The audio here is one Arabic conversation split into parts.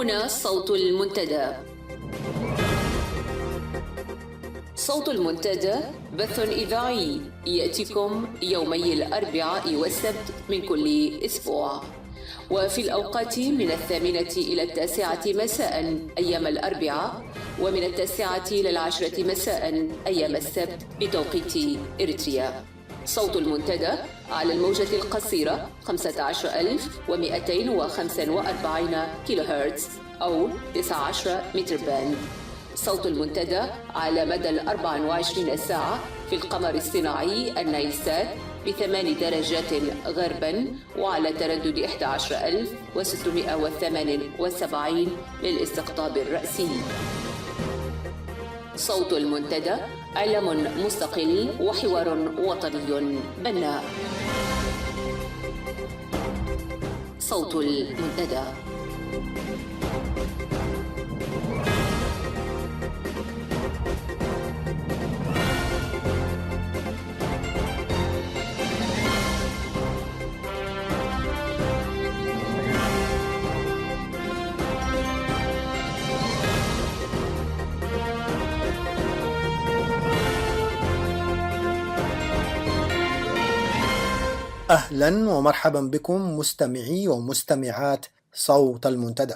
هنا صوت المنتدى. صوت المنتدى بث إذاعي يأتيكم يومي الأربعاء والسبت من كل أسبوع، وفي الأوقات من 8 إلى 9 مساء أيام الأربعاء، ومن 9 إلى 10 مساء أيام السبت بتوقيت إريتريا. صوت المنتدى على الموجة القصيرة 15245 كيلو هرتز أو 19 متر باند. صوت المنتدى على مدى 24 ساعة في القمر الصناعي النايلسات ب8 درجات غربا، وعلى تردد 11678 للاستقطاب الرأسي. صوت المنتدى إعلام مستقل وحوار وطني بناء. صوت المنتدى. أهلا ومرحبا بكم مستمعي ومستمعات صوت المنتدى.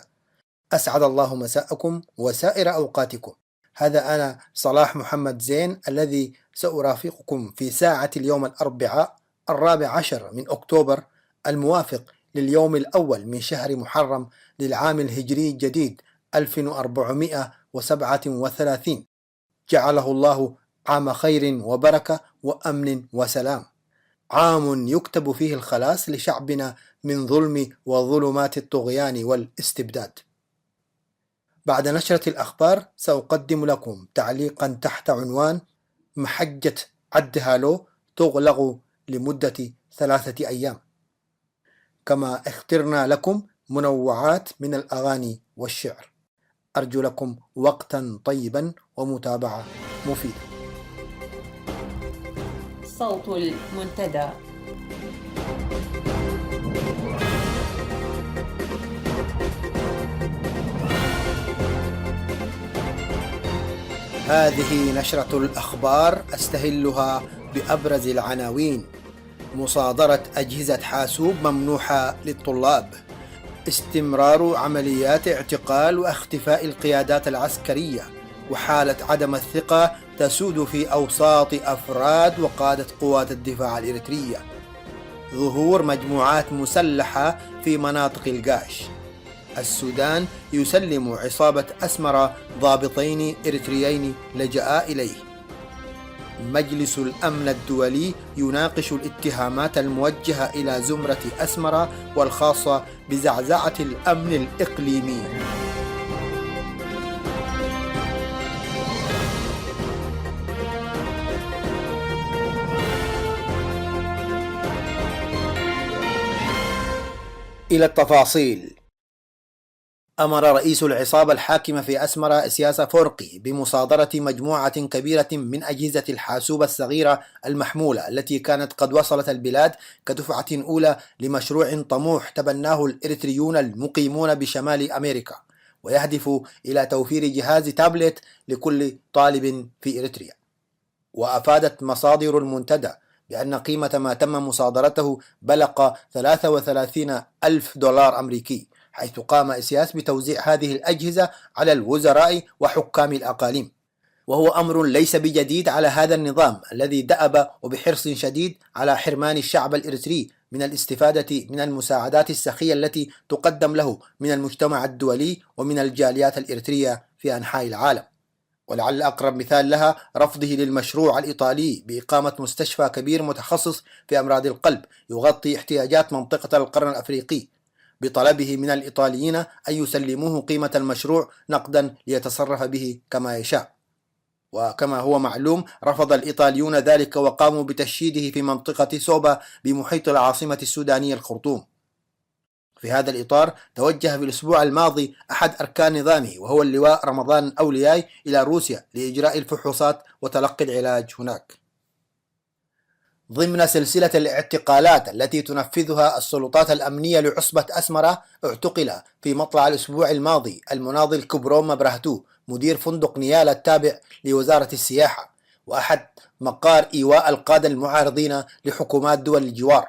أسعد الله مساءكم وسائر أوقاتكم. هذا أنا صلاح محمد زين الذي سأرافقكم في ساعة اليوم الأربعاء 14 من أكتوبر، الموافق لليوم الأول من شهر محرم للعام الهجري الجديد 1437، جعله الله عام خير وبركة وأمن وسلام، عام يكتب فيه الخلاص لشعبنا من ظلم وظلمات الطغيان والاستبداد. بعد نشرة الأخبار سأقدم لكم تعليقا تحت عنوان: محجة عد هالو تغلق لمدة 3 أيام. كما اخترنا لكم منوعات من الأغاني والشعر. أرجو لكم وقتا طيبا ومتابعة مفيدة. صوت المنتدى. هذه نشرة الأخبار أستهلها بأبرز العناوين: مصادرة أجهزة حاسوب ممنوحة للطلاب، استمرار عمليات اعتقال واختفاء القيادات العسكرية، وحالة عدم الثقة تسود في أوساط أفراد وقادة قوات الدفاع الإريترية، ظهور مجموعات مسلحة في مناطق القاش، السودان يسلم عصابة أسمرة ضابطين إريتريين لجأ إليه، مجلس الأمن الدولي يناقش الاتهامات الموجهة إلى زمرة أسمرة والخاصة بزعزعة الأمن الإقليمي. إلى التفاصيل. أمر رئيس العصابة الحاكمة في أسمرة سياسة فورقي بمصادرة مجموعة كبيرة من أجهزة الحاسوب الصغيرة المحمولة التي كانت قد وصلت البلاد كدفعة أولى لمشروع طموح تبناه الإريتريون المقيمون بشمال أمريكا، ويهدف إلى توفير جهاز تابلت لكل طالب في إريتريا. وأفادت مصادر المنتدى بأن قيمة ما تم مصادرته بلغ 33,000 دولار أمريكي، حيث قام إسياس بتوزيع هذه الأجهزة على الوزراء وحكام الأقاليم، وهو أمر ليس بجديد على هذا النظام الذي دأب وبحرص شديد على حرمان الشعب الإريتري من الاستفادة من المساعدات السخية التي تقدم له من المجتمع الدولي ومن الجاليات الإريترية في أنحاء العالم. ولعل أقرب مثال لها رفضه للمشروع الإيطالي بإقامة مستشفى كبير متخصص في أمراض القلب يغطي احتياجات منطقة القرن الأفريقي، بطلبه من الإيطاليين أن يسلموه قيمة المشروع نقدا ليتصرف به كما يشاء. وكما هو معلوم رفض الإيطاليون ذلك وقاموا بتشييده في منطقة سوبا بمحيط العاصمة السودانية الخرطوم. في هذا الإطار توجه في الأسبوع الماضي أحد أركان نظامه وهو اللواء رمضان الأولياي إلى روسيا لإجراء الفحوصات وتلقي العلاج هناك. ضمن سلسلة الاعتقالات التي تنفذها السلطات الأمنية لعصبة أسمرة، اعتقل في مطلع الأسبوع الماضي المناضل كبروم برهتو مدير فندق نيالا التابع لوزارة السياحة وأحد مقار إيواء القادة المعارضين لحكومات دول الجوار.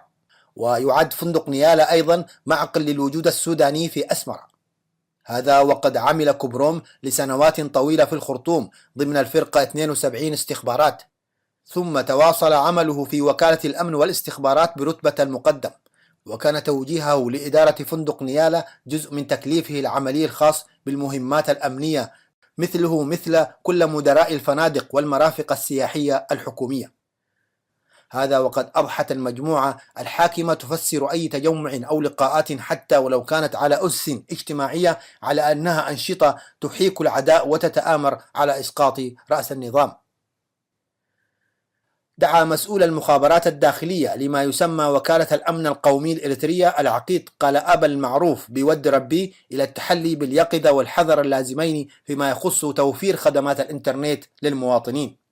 ويعد فندق نيالا أيضا معقل للوجود السوداني في أسمرة، هذا وقد عمل كبروم لسنوات طويلة في الخرطوم ضمن الفرقة 72 استخبارات، ثم تواصل عمله في وكالة الأمن والاستخبارات برتبة المقدم، وكان توجيهه لإدارة فندق نيالا جزء من تكليفه العملي الخاص بالمهمات الأمنية مثله مثل كل مدراء الفنادق والمرافق السياحية الحكومية. هذا وقد أضحت المجموعة الحاكمة تفسر أي تجمع أو لقاءات حتى ولو كانت على أسس اجتماعية على أنها أنشطة تحيك العداء وتتآمر على إسقاط رأس النظام. دعا مسؤول المخابرات الداخلية لما يسمى وكالة الأمن القومي الإريترية العقيد قلآب المعروف بود ربي إلى التحلي باليقظة والحذر اللازمين فيما يخص توفير خدمات الإنترنت للمواطنين.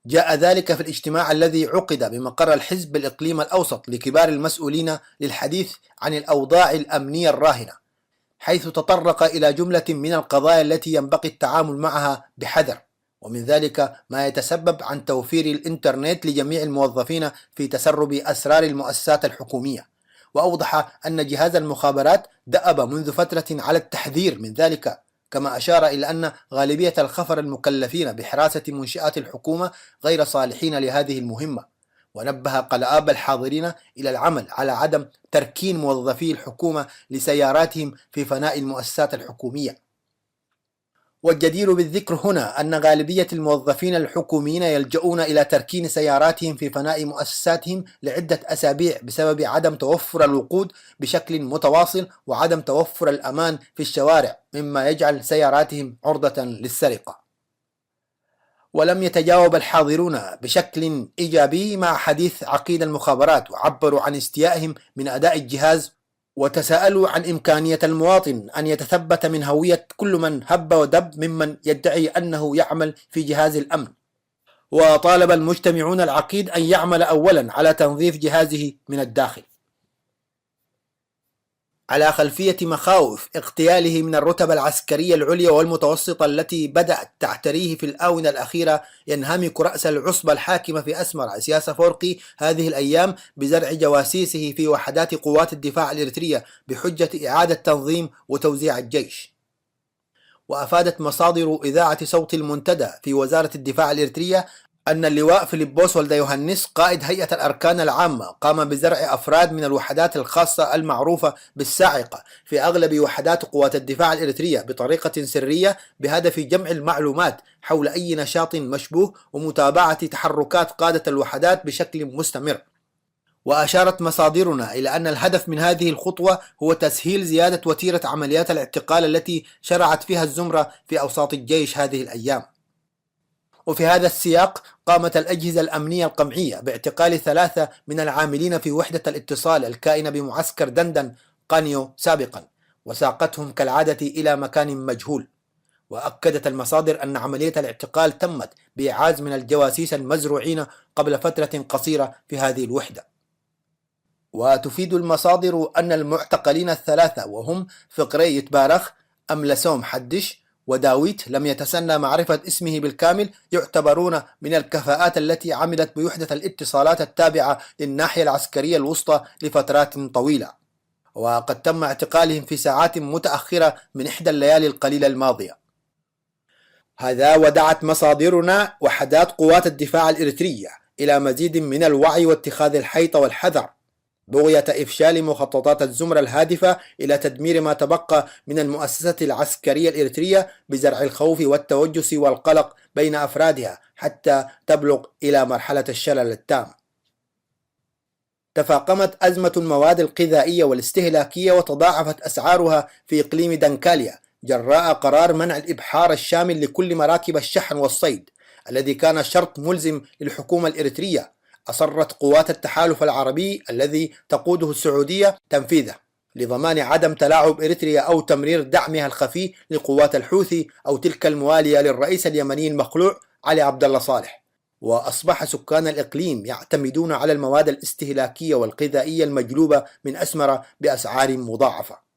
جاء ذلك في الاجتماع الذي عقد بمقر الحزب الإقليم الأوسط لكبار المسؤولين للحديث عن الأوضاع الأمنية الراهنة، حيث تطرق إلى جملة من القضايا التي ينبغي التعامل معها بحذر، ومن ذلك ما يتسبب عن توفير الإنترنت لجميع الموظفين في تسرب أسرار المؤسسات الحكومية. وأوضح أن جهاز المخابرات دأب منذ فترة على التحذير من ذلك، كما أشار إلى أن غالبية الخفر المكلفين بحراسة منشآت الحكومة غير صالحين لهذه المهمة. ونبه قلآب الحاضرين إلى العمل على عدم تركين موظفي الحكومة لسياراتهم في فناء المؤسسات الحكومية. والجدير بالذكر هنا أن غالبية الموظفين الحكوميين يلجؤون إلى تركين سياراتهم في فناء مؤسساتهم لعدة أسابيع بسبب عدم توفر الوقود بشكل متواصل وعدم توفر الأمان في الشوارع، مما يجعل سياراتهم عرضة للسرقة. ولم يتجاوب الحاضرون بشكل إيجابي مع حديث عقيد المخابرات، وعبروا عن استيائهم من أداء الجهاز، وتساءلوا عن إمكانية المواطن أن يتثبت من هوية كل من هب ودب ممن يدعي أنه يعمل في جهاز الأمن. وطالب المجتمعون العقيد أن يعمل أولا على تنظيف جهازه من الداخل. على خلفية مخاوف اغتياله من الرتب العسكرية العليا والمتوسطة التي بدأت تعتريه في الآونة الأخيرة، ينهمك رأس العصبة الحاكمة في أسمرة إسياس أفورقي هذه الأيام بزرع جواسيسه في وحدات قوات الدفاع الإريترية بحجة إعادة تنظيم وتوزيع الجيش. وأفادت مصادر إذاعة صوت المنتدى في وزارة الدفاع الإريترية أن اللواء فيليبوس ولد يوهنس قائد هيئة الأركان العامة قام بزرع أفراد من الوحدات الخاصة المعروفة بالساعقة في أغلب وحدات قوات الدفاع الإريترية بطريقة سرية بهدف جمع المعلومات حول أي نشاط مشبوه ومتابعة تحركات قادة الوحدات بشكل مستمر. وأشارت مصادرنا إلى أن الهدف من هذه الخطوة هو تسهيل زيادة وتيرة عمليات الاعتقال التي شرعت فيها الزمرة في أوساط الجيش هذه الأيام. وفي هذا السياق قامت الأجهزة الأمنية القمعية باعتقال 3 من العاملين في وحدة الاتصال الكائنة بمعسكر دندن قانيو سابقا، وساقتهم كالعادة إلى مكان مجهول. وأكدت المصادر أن عملية الاعتقال تمت بإعاز من الجواسيس المزروعين قبل فترة قصيرة في هذه الوحدة. وتفيد المصادر أن المعتقلين 3 وهم فقري يتبارخ، أملسوم حدش، وداويت لم يتسنى معرفة اسمه بالكامل، يعتبرون من الكفاءات التي عملت بوحدة الاتصالات التابعة للناحية العسكرية الوسطى لفترات طويلة، وقد تم اعتقالهم في ساعات متأخرة من إحدى الليالي القليلة الماضية. هذا ودعت مصادرنا وحدات قوات الدفاع الإريترية إلى مزيد من الوعي واتخاذ الحيطة والحذر بغية إفشال مخططات الزمرة الهادفة إلى تدمير ما تبقى من المؤسسة العسكرية الإريترية بزرع الخوف والتوجس والقلق بين أفرادها حتى تبلغ إلى مرحلة الشلل التام. تفاقمت أزمة المواد الغذائية والاستهلاكية وتضاعفت أسعارها في إقليم دنكاليا جراء قرار منع الإبحار الشامل لكل مراكب الشحن والصيد الذي كان شرط ملزم للحكومة الإريترية. أصرت قوات التحالف العربي الذي تقوده السعودية تنفيذه لضمان عدم تلاعب إريتريا أو تمرير دعمها الخفي لقوات الحوثي أو تلك الموالية للرئيس اليمني المخلوع علي عبد الله صالح. وأصبح سكان الإقليم يعتمدون على المواد الاستهلاكية والغذائية المجلوبة من أسمرة بأسعار مضاعفة.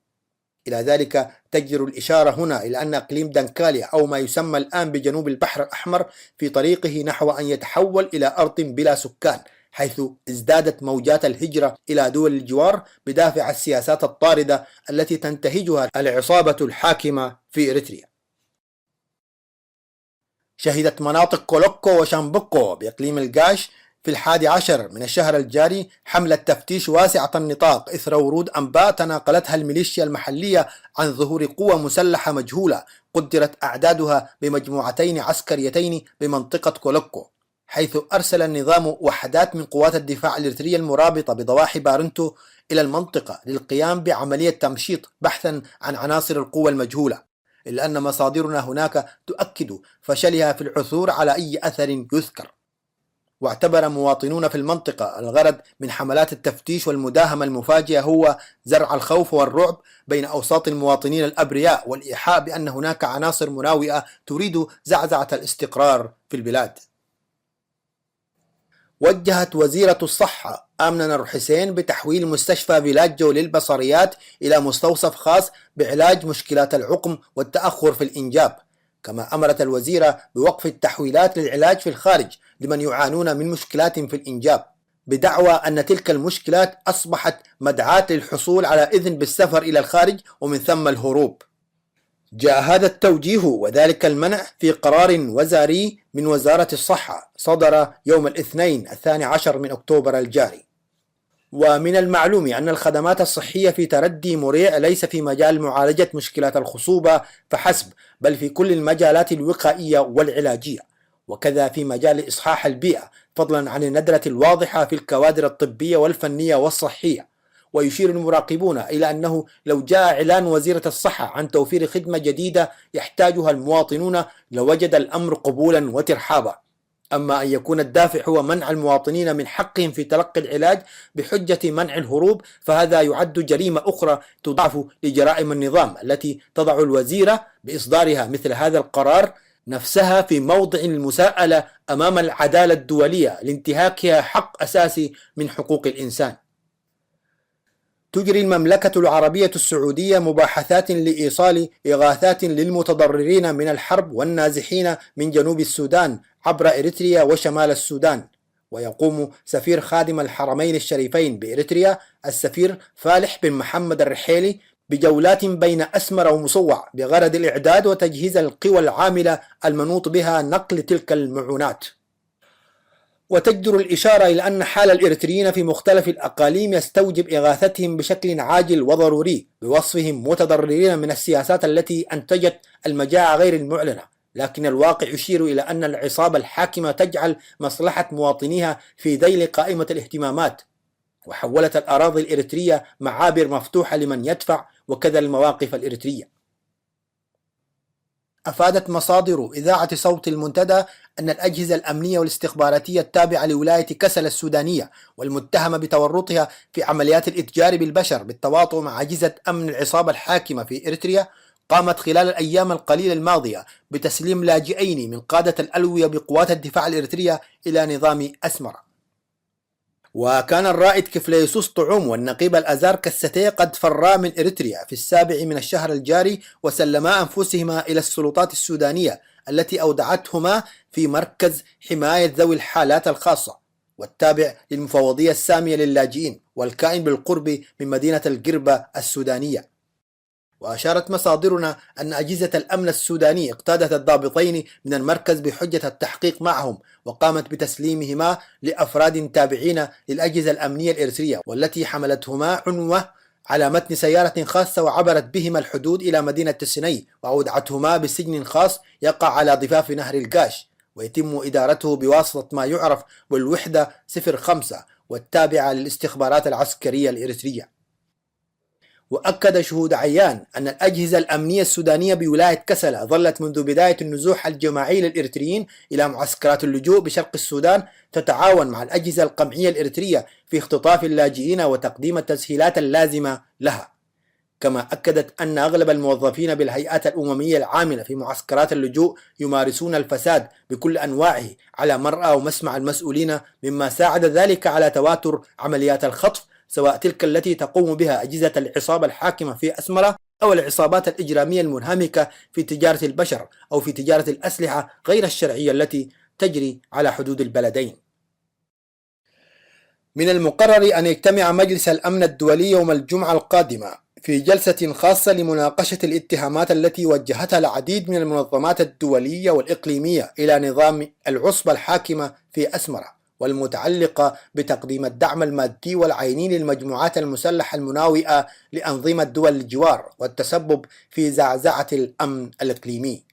إلى ذلك تجدر الإشارة هنا إلى أن إقليم دنكاليا أو ما يسمى الآن بجنوب البحر الأحمر في طريقه نحو أن يتحول إلى أرض بلا سكان، حيث ازدادت موجات الهجرة إلى دول الجوار بدافع السياسات الطاردة التي تنتهجها العصابة الحاكمة في إريتريا. شهدت مناطق كولوكو وشامبوكو بإقليم القاش في 11 من الشهر الجاري حملة تفتيش واسعة النطاق إثر ورود أنباء تناقلتها الميليشيا المحلية عن ظهور قوى مسلحة مجهولة قدرت أعدادها بمجموعتين عسكريتين بمنطقة كولوكو، حيث أرسل النظام وحدات من قوات الدفاع الإريترية المرابطة بضواحي بارنتو إلى المنطقة للقيام بعملية تمشيط بحثا عن عناصر القوى المجهولة، إلا أن مصادرنا هناك تؤكد فشلها في العثور على أي أثر يذكر. واعتبر مواطنون في المنطقة الغرض من حملات التفتيش والمداهمة المفاجئة هو زرع الخوف والرعب بين أوساط المواطنين الأبرياء والإيحاء بأن هناك عناصر مناوئة تريد زعزعة الاستقرار في البلاد. وجهت وزيرة الصحة آمنة نور حسين بتحويل مستشفى فيلاجو للبصريات إلى مستوصف خاص بعلاج مشكلات العقم والتأخر في الإنجاب، كما أمرت الوزيرة بوقف التحويلات للعلاج في الخارج لمن يعانون من مشكلات في الإنجاب، بدعوى أن تلك المشكلات أصبحت مدعاة للحصول على إذن بالسفر إلى الخارج ومن ثم الهروب. جاء هذا التوجيه وذلك المنع في قرار وزاري من وزارة الصحة صدر يوم الاثنين 12 من أكتوبر الجاري. ومن المعلوم أن الخدمات الصحية في تردي مريع ليس في مجال معالجة مشكلات الخصوبة فحسب، بل في كل المجالات الوقائية والعلاجية، وكذا في مجال إصحاح البيئة، فضلا عن الندرة الواضحة في الكوادر الطبية والفنية والصحية. ويشير المراقبون إلى أنه لو جاء إعلان وزيرة الصحة عن توفير خدمة جديدة يحتاجها المواطنون لوجد الأمر قبولا وترحابا، أما أن يكون الدافع هو منع المواطنين من حقهم في تلقي العلاج بحجة منع الهروب فهذا يعد جريمة أخرى تضاعف لجرائم النظام التي تضع الوزيرة بإصدارها مثل هذا القرار نفسها في موضع المساءلة أمام العدالة الدولية لانتهاكها حق أساسي من حقوق الإنسان. تجري المملكة العربية السعودية مباحثات لإيصال إغاثات للمتضررين من الحرب والنازحين من جنوب السودان عبر إريتريا وشمال السودان. ويقوم سفير خادم الحرمين الشريفين بإريتريا السفير فالح بن محمد الرحيلي بجولات بين أسمر ومصوع بغرض الإعداد وتجهيز القوى العاملة المنوط بها نقل تلك المعونات. وتجدر الإشارة إلى أن حال الإريتريين في مختلف الأقاليم يستوجب إغاثتهم بشكل عاجل وضروري بوصفهم متضررين من السياسات التي أنتجت المجاعة غير المعلنة، لكن الواقع يشير إلى أن العصابة الحاكمة تجعل مصلحة مواطنيها في ذيل قائمة الاهتمامات، وحولت الأراضي الإريترية معابر مفتوحة لمن يدفع وكذا المواقف الإريترية. أفادت مصادر إذاعة صوت المنتدى أن الأجهزة الأمنية والاستخباراتية التابعة لولاية كسلا السودانية والمتهمة بتورطها في عمليات الإتجار بالبشر بالتواطؤ مع أجهزة أمن العصابة الحاكمة في إريتريا قامت خلال الأيام القليلة الماضية بتسليم لاجئين من قادة الألوية بقوات الدفاع الإريترية إلى نظام أسمرة. وكان الرائد كفليسوس طعوم والنقيب الأزار كستي قد فرا من إريتريا في 7 من الشهر الجاري وسلما أنفسهما إلى السلطات السودانية التي أودعتهما في مركز حماية ذوي الحالات الخاصة والتابع للمفوضية السامية للاجئين والكائن بالقرب من مدينة القربة السودانية. وأشارت مصادرنا أن أجهزة الأمن السوداني اقتادت الضابطين من المركز بحجة التحقيق معهم وقامت بتسليمهما لأفراد تابعين للأجهزة الأمنية الإريترية والتي حملتهما عنوة على متن سيارة خاصة وعبرت بهما الحدود إلى مدينة السني وأودعتهما بسجن خاص يقع على ضفاف نهر القاش ويتم إدارته بواسطة ما يعرف بالوحدة 05 والتابعة للاستخبارات العسكرية الإريترية. وأكد شهود عيان أن الأجهزة الأمنية السودانية بولاية كسلا ظلت منذ بداية النزوح الجماعي للإريتريين إلى معسكرات اللجوء بشرق السودان تتعاون مع الأجهزة القمعية الإريترية في اختطاف اللاجئين وتقديم التسهيلات اللازمة لها. كما أكدت أن أغلب الموظفين بالهيئات الأممية العاملة في معسكرات اللجوء يمارسون الفساد بكل أنواعه على مرأى ومسمع المسؤولين، مما ساعد ذلك على تواتر عمليات الخطف، سواء تلك التي تقوم بها أجهزة العصابة الحاكمة في أسمرة أو العصابات الإجرامية المنهمكة في تجارة البشر أو في تجارة الأسلحة غير الشرعية التي تجري على حدود البلدين. من المقرر أن يجتمع مجلس الأمن الدولي يوم الجمعة القادمة في جلسة خاصة لمناقشة الاتهامات التي وجهتها العديد من المنظمات الدولية والإقليمية إلى نظام العصبة الحاكمة في أسمرة، والمتعلقة بتقديم الدعم المادي والعيني للمجموعات المسلحة المناوئة لأنظمة دول الجوار والتسبب في زعزعة الأمن الإقليمي.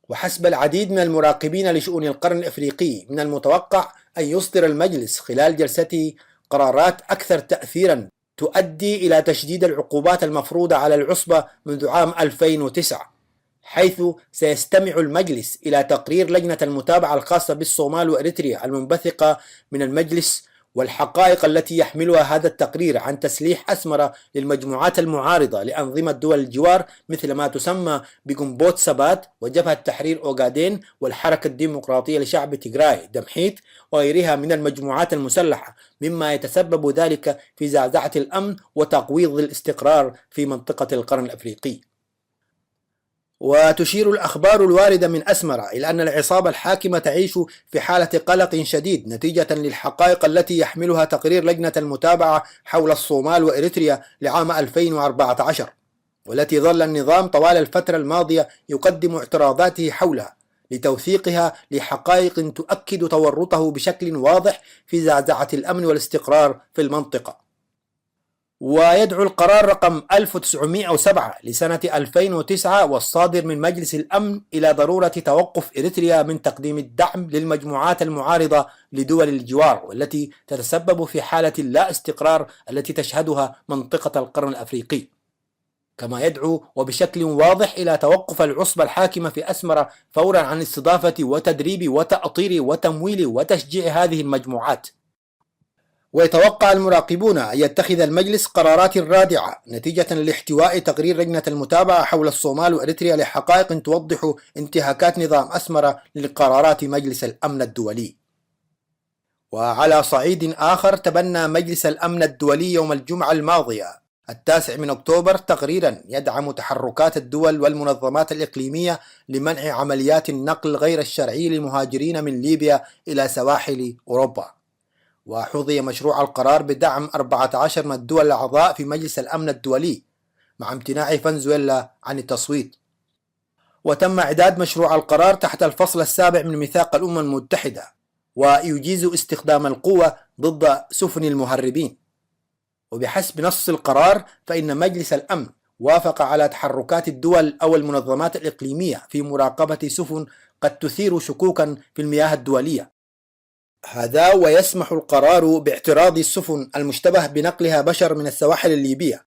وحسب العديد من المراقبين لشؤون القرن الإفريقي، من المتوقع أن يصدر المجلس خلال جلسته قرارات أكثر تأثيرا تؤدي إلى تشديد العقوبات المفروضة على العصبة منذ عام 2009، حيث سيستمع المجلس إلى تقرير لجنة المتابعة الخاصة بالصومال وإريتريا المنبثقة من المجلس والحقائق التي يحملها هذا التقرير عن تسليح أسمرة للمجموعات المعارضة لأنظمة دول الجوار مثل ما تسمى بجنبوت سبات وجبهة تحرير أوغادين والحركة الديمقراطية لشعب تيغراي دمحيت وغيرها من المجموعات المسلحة، مما يتسبب ذلك في زعزعة الأمن وتقويض الاستقرار في منطقة القرن الأفريقي. وتشير الأخبار الواردة من أسمرة إلى أن العصابة الحاكمة تعيش في حالة قلق شديد نتيجة للحقائق التي يحملها تقرير لجنة المتابعة حول الصومال وإريتريا لعام 2014، والتي ظل النظام طوال الفترة الماضية يقدم اعتراضاته حولها لتوثيقها لحقائق تؤكد تورطه بشكل واضح في زعزعة الأمن والاستقرار في المنطقة. ويدعو القرار رقم 1907 لسنة 2009 والصادر من مجلس الأمن إلى ضرورة توقف إريتريا من تقديم الدعم للمجموعات المعارضة لدول الجوار، والتي تتسبب في حالة اللا استقرار التي تشهدها منطقة القرن الأفريقي. كما يدعو وبشكل واضح إلى توقف العصبة الحاكمة في أسمرة فورا عن استضافة وتدريب وتأطير وتمويل وتشجيع هذه المجموعات. ويتوقع المراقبون أن يتخذ المجلس قرارات رادعة نتيجة لاحتواء تقرير لجنة المتابعة حول الصومال وإريتريا لحقائق توضح انتهاكات نظام أسمرة لقرارات مجلس الأمن الدولي. وعلى صعيد آخر، تبنى مجلس الأمن الدولي يوم الجمعة الماضية 9 أكتوبر تقريرا يدعم تحركات الدول والمنظمات الإقليمية لمنع عمليات النقل غير الشرعي للمهاجرين من ليبيا إلى سواحل أوروبا. وحظي مشروع القرار بدعم 14 من الدول الأعضاء في مجلس الأمن الدولي مع امتناع فنزويلا عن التصويت. وتم إعداد مشروع القرار تحت الفصل السابع من ميثاق الأمم المتحدة، ويجيز استخدام القوة ضد سفن المهربين. وبحسب نص القرار فإن مجلس الأمن وافق على تحركات الدول أو المنظمات الإقليمية في مراقبة سفن قد تثير شكوكا في المياه الدولية. هذا ويسمح القرار باعتراض السفن المشتبه بنقلها بشر من السواحل الليبية،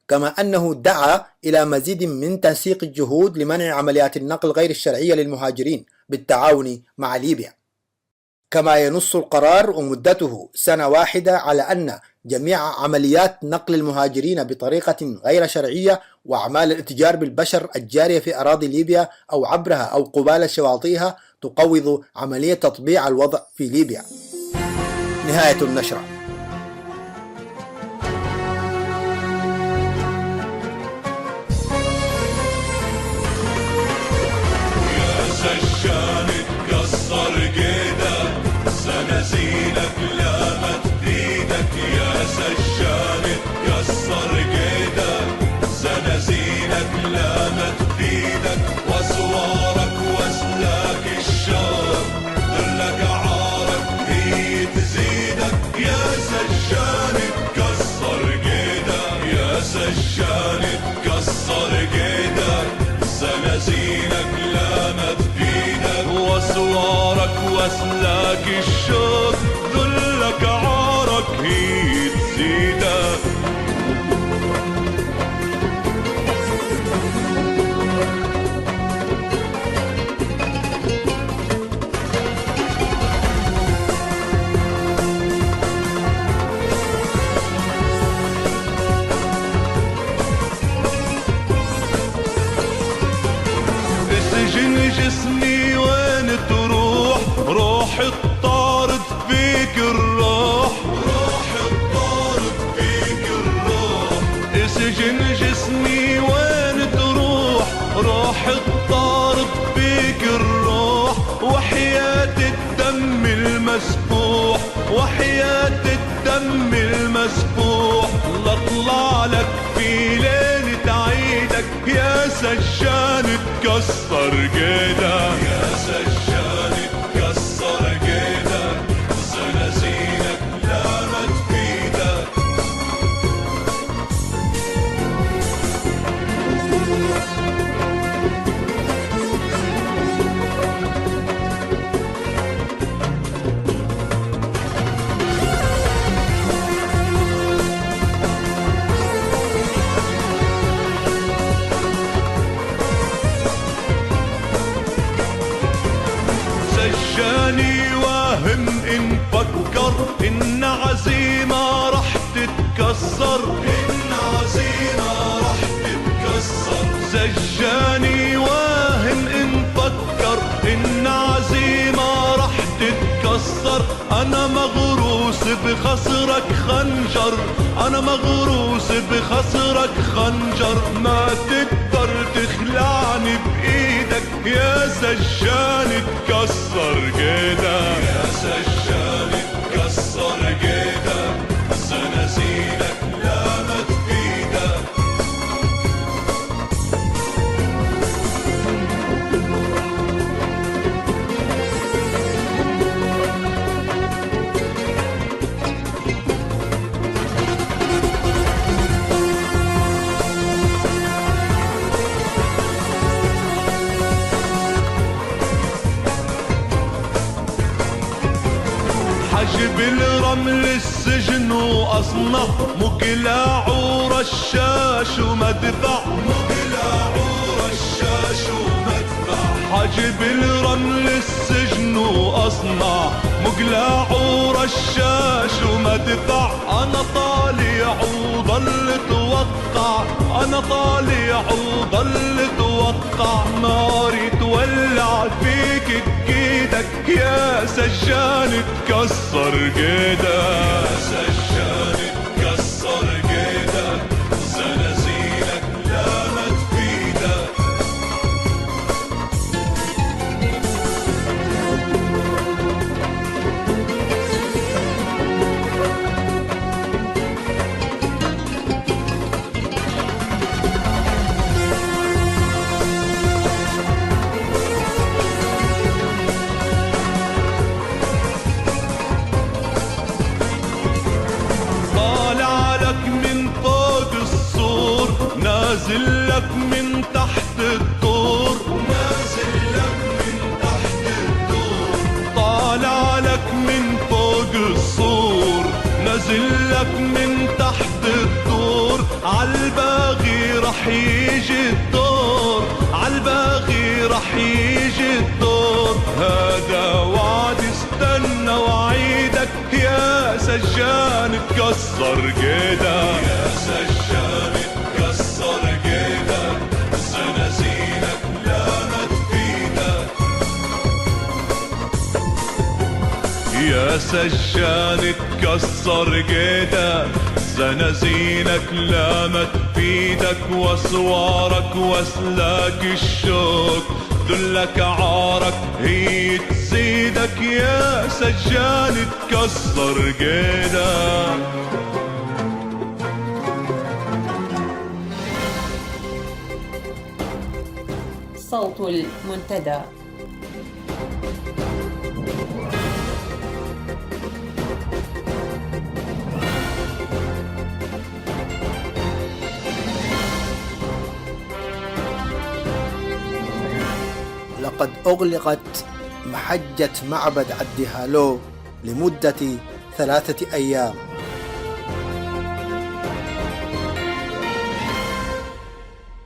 كما أنه دعا إلى مزيد من تنسيق الجهود لمنع عمليات النقل غير الشرعية للمهاجرين بالتعاون مع ليبيا. كما ينص القرار ومدته 1 سنة على أن جميع عمليات نقل المهاجرين بطريقة غير شرعية وأعمال الاتجار بالبشر الجارية في أراضي ليبيا أو عبرها أو قبال شواطئها تقوض عملية تطبيع الوضع في ليبيا. نهاية النشرة. يا سجان اتكسر جيدك سنازينك لامت ايدك، يا سجان اتكسر جيدك سنازينك لامت ايدك، واسوارك واسلاك الشوق ظلك عارك هي تزيدك، يا سجان اتكسر جيدك يا سجان اتكسر جيدك سنازينك لامت ايدك، واسوارك واسلاك الشوق ذلك عارك هي تزيدك. سجن جسمي وين تروح؟ روح الطارق فيك الروح، وحياة الدم المسفوح، وحياة الدم المسفوح. لاطلع لك في ليلة عيدك يا سجان تكسر قيدك، يا سجان تكسر قيدك، زنازينك لامت بيدك. سجاني واهم إن فكر إن عزيمة رح تتكسر، إن عزيمة رح تتكسر. سجاني واهم إن فكر إن عزيمة رح تتكسر. أنا مغروس بخصرك خنجر، أنا مغروس بخصرك خنجر. ما تقدر تخلعني بإيدك يا سجان تكسر قيدك، يا سجان تكسر قيدك، زنازينك لامت بيدك. حجب الرمل السجن وأصنع، مقلاع ورشاش ومدفع، مقلاع ورشاش ومدفع. حجب الرمل السجن وأصنع، مقلاع ورشاش ومدفع. أنا طالع وضل توقع، أنا طالع وضل توقع. ناري تولع فيك بكيدك يا سجان تكسر قيدك، يا سجان تكسر قيدك، زنازينك لامت بيدك. نازل لك من تحت الدور، نازل لك من تحت الدور. طالع لك من فوق السور، نازل لك من تحت الدور. عالباغي رح يجي الدور، عالباغي رح يجي الدور. هذا وعد استنى وعيدك يا سجان تكسر قيدك، يا سجان تكسر قيدك، زنازينك لامت بيدك. يا سجان تكسر قيدك، زنازينك لامت بيدك. واسوارك واسلاك الشوك، ذلك عارك هي تزيدك يا سجان تكسر قيدك. صوت المنتدى. لقد أغلقت محجة معبد عديهالو لمدة 3 أيام.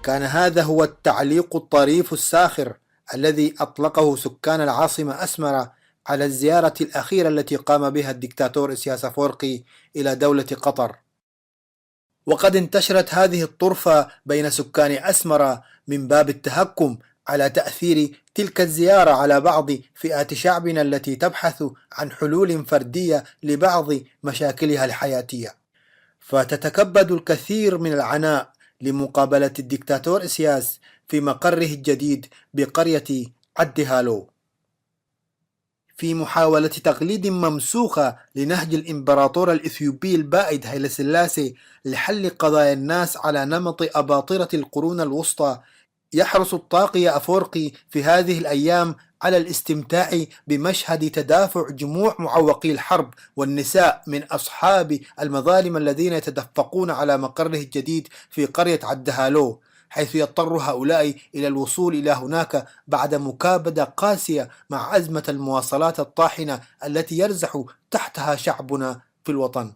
كان هذا هو التعليق الطريف الساخر الذي أطلقه سكان العاصمة أسمرة على الزيارة الأخيرة التي قام بها الدكتاتور إسياس أفورقي إلى دولة قطر. وقد انتشرت هذه الطرفة بين سكان أسمرة من باب التهكم على تأثير تلك الزيارة على بعض فئات شعبنا التي تبحث عن حلول فردية لبعض مشاكلها الحياتية. فتتكبد الكثير من العناء لمقابلة الدكتاتور إسياس في مقره الجديد بقرية عدهالو، في محاولة تقليد ممسوخة لنهج الإمبراطور الإثيوبي البائد هيلي سلاسي لحل قضايا الناس على نمط أباطرة القرون الوسطى. يحرص الطاغية أفورقي في هذه الأيام على الاستمتاع بمشهد تدافع جموع معوقي الحرب والنساء من أصحاب المظالم الذين يتدفقون على مقره الجديد في قرية عدهالو، حيث يضطر هؤلاء إلى الوصول إلى هناك بعد مكابدة قاسية مع أزمة المواصلات الطاحنة التي يرزح تحتها شعبنا في الوطن،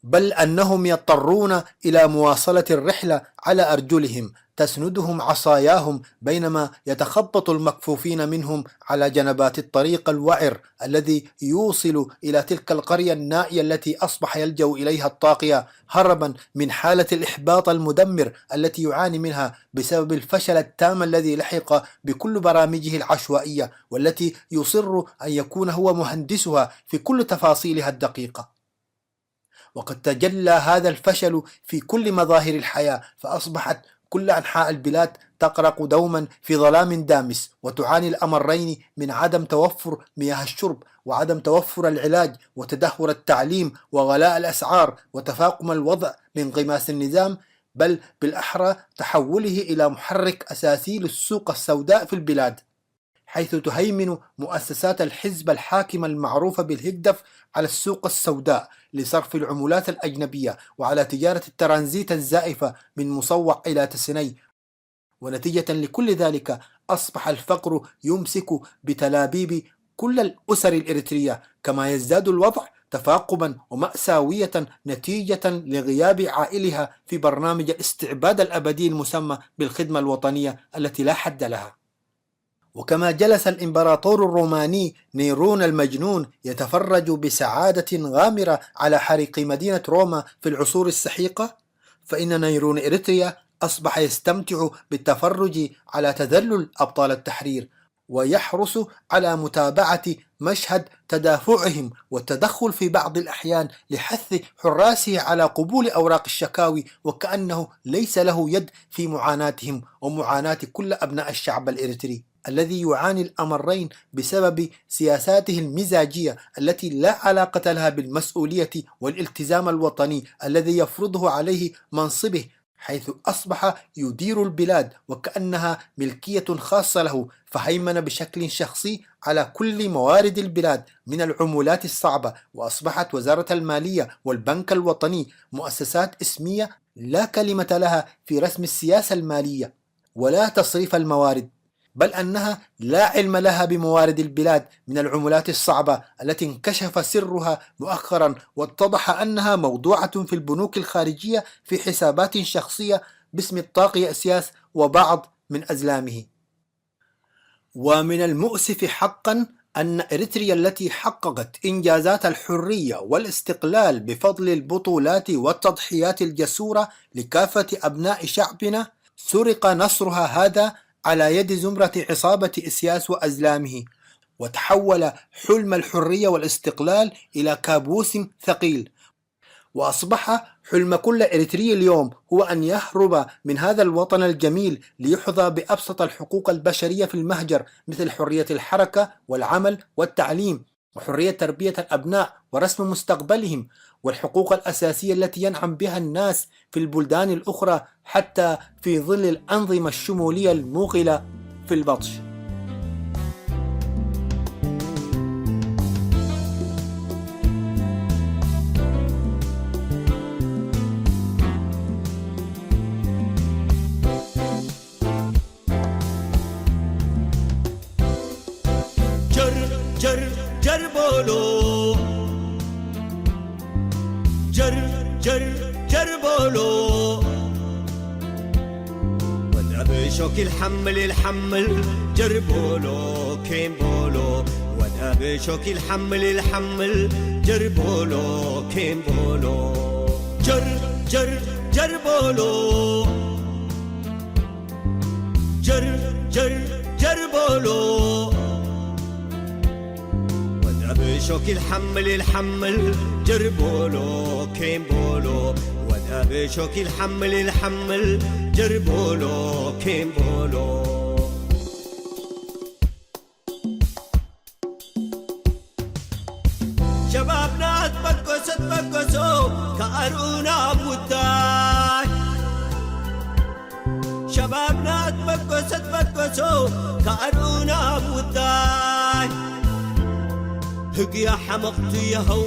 بل أنهم يضطرون إلى مواصلة الرحلة على أرجلهم تسندهم عصاياهم، بينما يتخبط المكفوفين منهم على جنبات الطريق الوعر الذي يوصل إلى تلك القرية النائية التي أصبح يلجأ إليها الطاغية هربا من حالة الإحباط المدمر التي يعاني منها بسبب الفشل التام الذي لحق بكل برامجه العشوائية، والتي يصر أن يكون هو مهندسها في كل تفاصيلها الدقيقة. وقد تجلى هذا الفشل في كل مظاهر الحياة، فأصبحت كل أنحاء البلاد تغرق دوما في ظلام دامس، وتعاني الأمرين من عدم توفر مياه الشرب وعدم توفر العلاج وتدهور التعليم وغلاء الأسعار وتفاقم الوضع بانغماس النظام، بل بالأحرى تحوله إلى محرك أساسي للسوق السوداء في البلاد، حيث تهيمن مؤسسات الحزب الحاكم المعروفة بالهدف على السوق السوداء لصرف العملات الأجنبية وعلى تجارة الترانزيت الزائفة من مصوع إلى تسني. ونتيجة لكل ذلك أصبح الفقر يمسك بتلابيب كل الأسر الإريترية، كما يزداد الوضع تفاقما ومأساوية نتيجة لغياب عائلها في برنامج الاستعباد الأبدي المسمى بالخدمة الوطنية التي لا حد لها. وكما جلس الإمبراطور الروماني نيرون المجنون يتفرج بسعادة غامرة على حريق مدينة روما في العصور السحيقة، فإن نيرون إريتريا أصبح يستمتع بالتفرج على تذلل أبطال التحرير، ويحرص على متابعة مشهد تدافعهم والتدخل في بعض الأحيان لحث حراسه على قبول أوراق الشكاوي، وكأنه ليس له يد في معاناتهم ومعاناة كل أبناء الشعب الإريتري الذي يعاني الأمرين بسبب سياساته المزاجية التي لا علاقة لها بالمسؤولية والالتزام الوطني الذي يفرضه عليه منصبه، حيث أصبح يدير البلاد وكأنها ملكية خاصة له، فهيمن بشكل شخصي على كل موارد البلاد من العملات الصعبة، وأصبحت وزارة المالية والبنك الوطني مؤسسات اسمية لا كلمة لها في رسم السياسة المالية ولا تصريف الموارد، بل أنها لا علم لها بموارد البلاد من العملات الصعبة التي انكشف سرها مؤخرا واتضح أنها موضوعة في البنوك الخارجية في حسابات شخصية باسم الطاغية إسياس وبعض من أزلامه. ومن المؤسف حقا أن إريتريا التي حققت إنجازات الحرية والاستقلال بفضل البطولات والتضحيات الجسورة لكافة أبناء شعبنا سرق نصرها هذا على يد زمرة عصابة إسياس وأزلامه، وتحول حلم الحرية والاستقلال إلى كابوس ثقيل. وأصبح حلم كل إريتري اليوم هو أن يهرب من هذا الوطن الجميل ليحظى بأبسط الحقوق البشرية في المهجر، مثل حرية الحركة والعمل والتعليم، وحرية تربية الأبناء ورسم مستقبلهم، والحقوق الأساسية التي ينعم بها الناس في البلدان الأخرى حتى في ظل الأنظمة الشمولية الموغلة في البطش. جر بولو جر بولو ودابشوك الحمل جر بولو كيم بولو ودابشوك الحمل جر بولو كيم بولو جر بولو جر بولو ودابشوك الحمل جر بولو كيم بولو ودابشوك الحمل جربولو كيمبولو شبابنا تبقسوا كأرونا بوداي شبابنا تبقسوا كأرونا بوداي هقيا حمقت يهو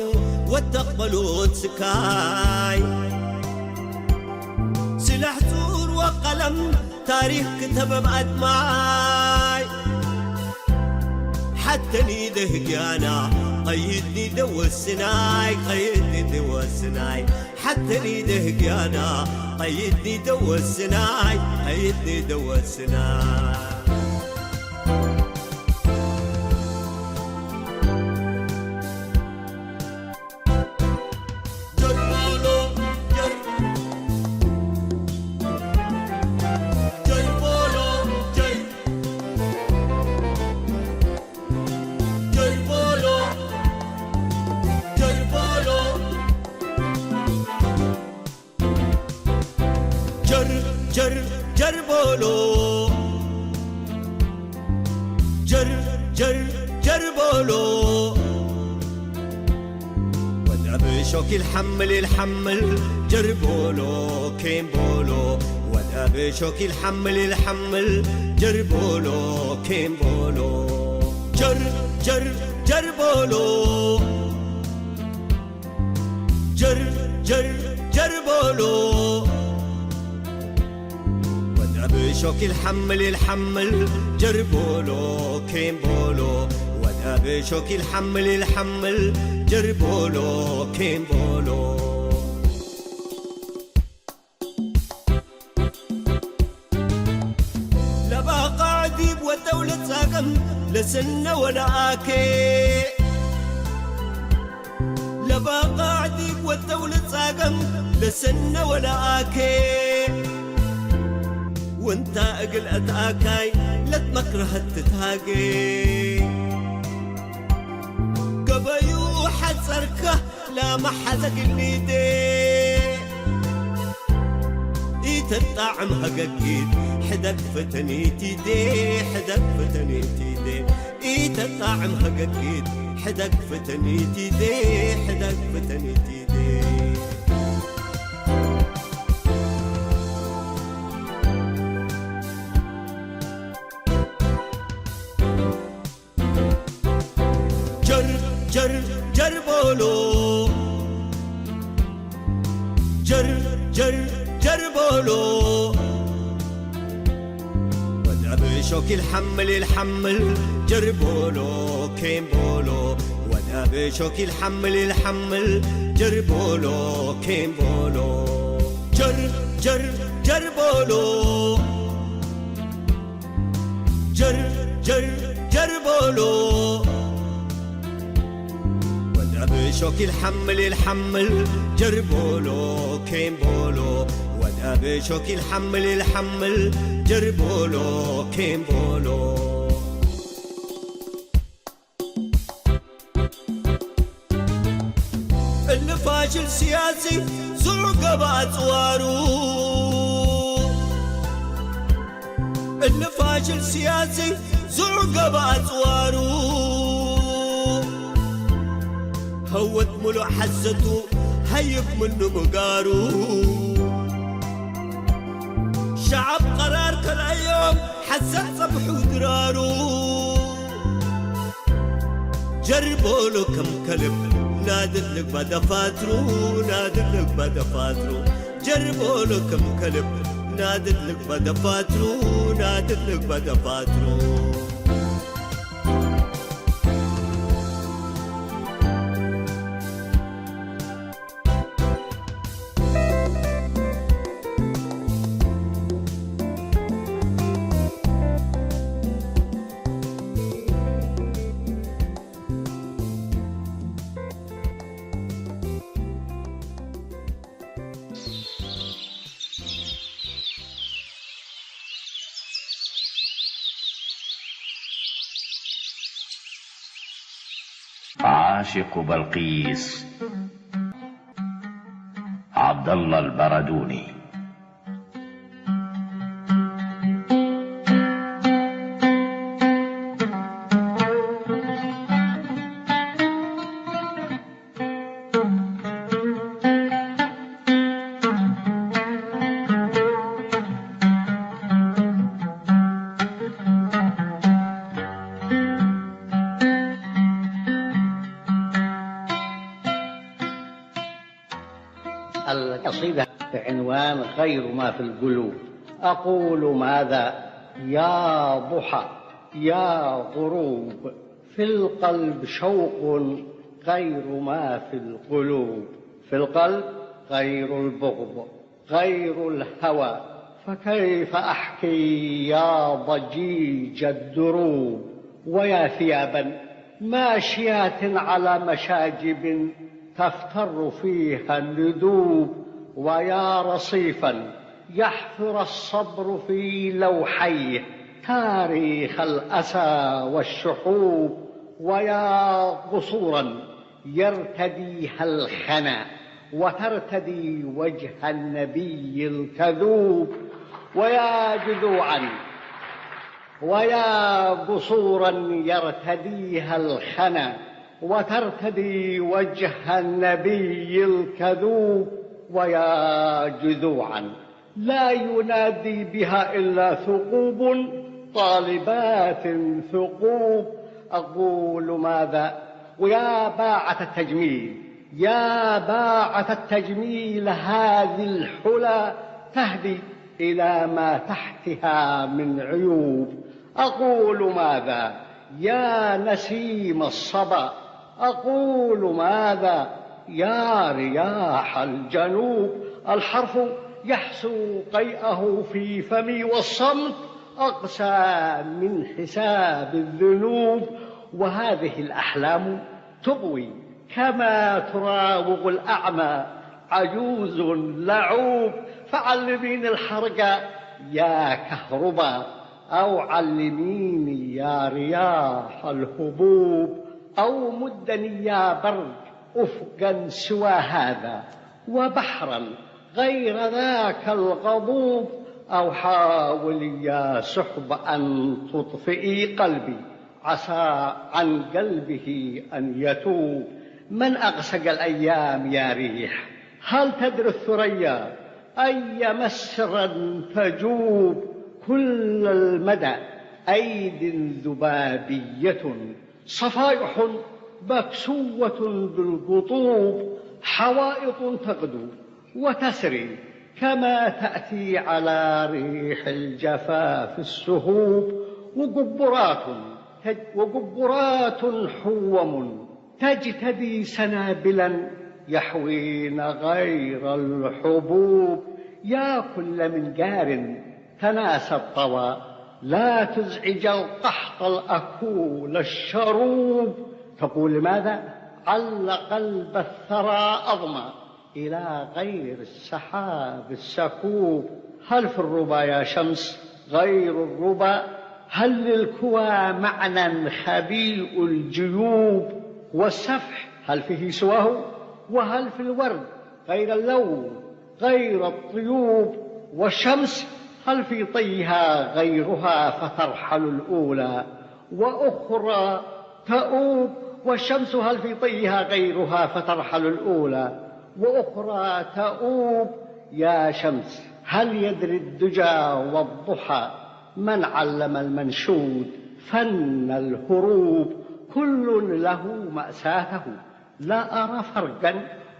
وتقبلوا سكاي سلاح زور وقلم تاريخ كتب بأدماي حتى نيده هقيانا قيدني دو السناي حتى نيده هقيانا قيدني دو السناي جربولو ودابشوك الحمل جربولو كيمبولو ودابشوك الحمل جربولو كيمبولو جربولو جربولو ودابشوك الحمل جربولو كيمبولو ودابشوك الحمل جربولو كيمبولو لبا قاعدي والدولة ساقم لسنة ولا آكي لبا قاعدي والدولة ساقم لسنة ولا آكي وانت اقل اتاكاي لا تمكره تتهاقي قبيو حسركه لا ما حزق النيدي ايت الطعم هقاقيد حدك فتنيتي دي ايت الطعم هقاقيد حدك فتنيتي دي جربولو جربولو ودابشوك الحمل جربولو كيمبولو ودابشوك الحمل جربولو كيمبولو جربولو جربولو ودابشوك الحمل جربولو كيمبولو ودابشوك الحمل جربولو كيمبولو اللي فاشل سياسي زرقة بأطوارو اللي فاشل سياسي زرقة بأطوارو هوت ملو حزته هيب منه مقارو شعب قرار كل يوم حزت صبح ودرارو جربوا له كم كلب نادت لك بدفاترو جربوا له كم كلب نادت لك بدفاترو عاشق بلقيس عبد الله البردوني. القصيدة بعنوان غير ما في القلوب. أقول ماذا يا ضحى يا غروب، في القلب شوق غير ما في القلوب، في القلب غير البغض غير الهوى، فكيف أحكي يا ضجيج الدروب. ويا ثيابا ماشيات على مشاجب تفتر فيها الندوب، ويا رصيفا يحفر الصبر في لوحيه تاريخ الأسى والشحوب، ويا قصورا يرتديها الخنا وترتدي وجه النبي الكذوب، ويا جذوعا ويا قصورا يرتديها الخنا وترتدي وجه النبي الكذوب، ويا جذوعا لا ينادي بها إلا ثقوب طالبات ثقوب. أقول ماذا ويا باعة التجميل، يا باعة التجميل هذه الحلى تهدي إلى ما تحتها من عيوب. أقول ماذا يا نسيم الصبا، أقول ماذا يا رياح الجنوب. الحرف يحسو قيئه في فمي والصمت أقسى من حساب الذنوب، وهذه الأحلام تغوي كما تراوغ الأعمى عجوز لعوب. فعلميني الحرقة يا كهربا، أو علميني يا رياح الهبوب، أو مدني يا برد أفقا سوى هذا وبحرا غير ذاك الغضوب، أو حاولي يا سحب أن تطفئي قلبي عسى عن قلبه أن يتوب. من أغسق الأيام يا ريح، هل تدري الثريا أي مسرا تجوب؟ كل المدى أيد ذبابية صفائح مكسوة بالقطوب، حوائط تغدو وتسري كما تأتي على ريح الجفاف السهوب، وقبرات حوم تجتدي سنابلا يحوين غير الحبوب. يا كل من جار تناسى الطوى، لا تزعج القحط الأكول الشروب. تقول ماذا عل قلب الثرى أضمى إلى غير السحاب السكوب. هل في الربا يا شمس غير الربا؟ هل للكوى معنى خبيء الجيوب؟ والسفح هل فيه سواه؟ وهل في الورد غير اللون غير الطيوب؟ والشمس هل في طيها غيرها فترحل الأولى وأخرى تؤوب؟ والشمس هل في طيها غيرها فترحل الأولى وأخرى تؤوب؟ يا شمس هل يدري الدجى والضحى من علم المنشود فن الهروب؟ كل له مأساته لا أرى فرقا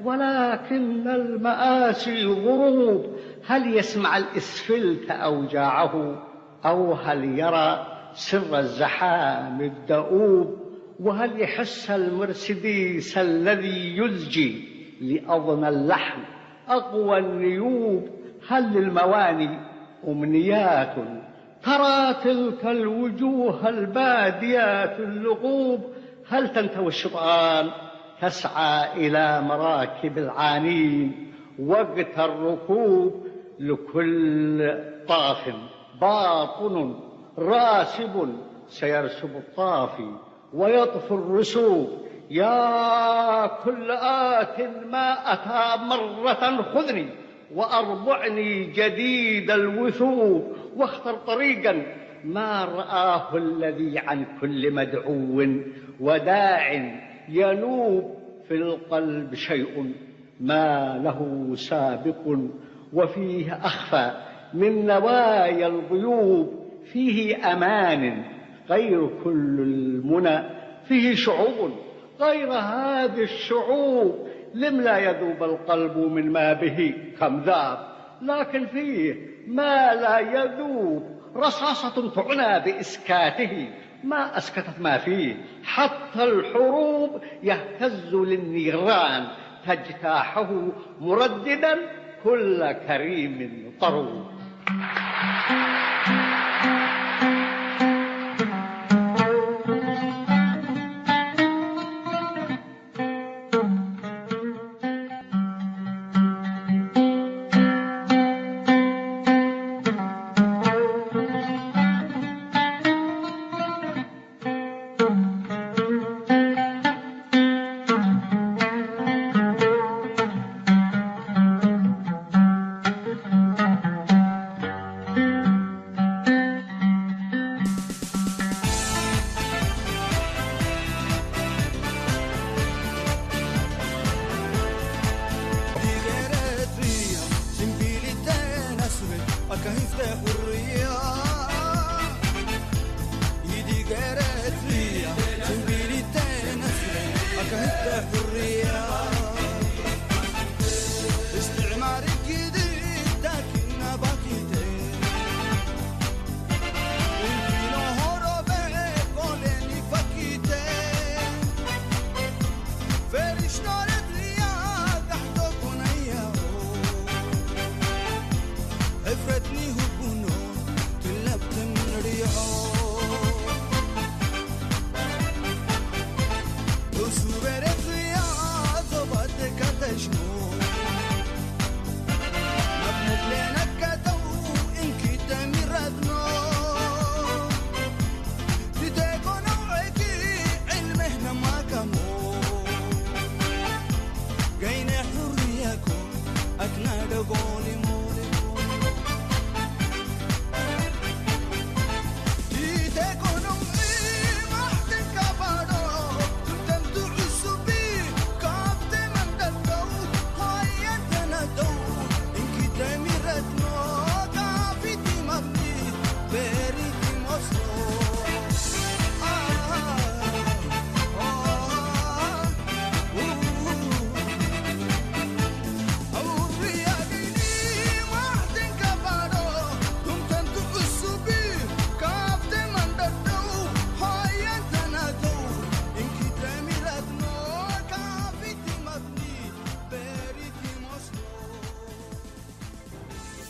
ولكن المآسي ضروب. هل يسمع الإسفلت أوجاعه أو هل يرى سر الزحام الدؤوب؟ وهل يحس المرسيدس الذي يزجي لأضنى اللحم أقوى النيوب؟ هل للمواني أمنيات ترى تلك الوجوه الباديات اللغوب؟ هل تنتوي الشطآن تسعى إلى مراكب العانين وقت الركوب؟ لكل طاف باطن راسب سيرسب الطافي ويطفو الرسوب، يا كل آت ما أتى مرة خذني وأربعني جديد الوثوب، واختر طريقا ما رآه الذي عن كل مدعو وداع ينوب في القلب شيء ما له سابق، وفيه أخفى من نوايا الغيوب، فيه أمان غير كل المنى، فيه شعوب غير هذه الشعوب، لم لا يذوب القلب من ما به كم ذاب، لكن فيه ما لا يذوب، رصاصة تعنى بإسكاته ما أسكتت ما فيه، حتى الحروب يهتز للنيران تجتاحه مرددا كل كريم طروب.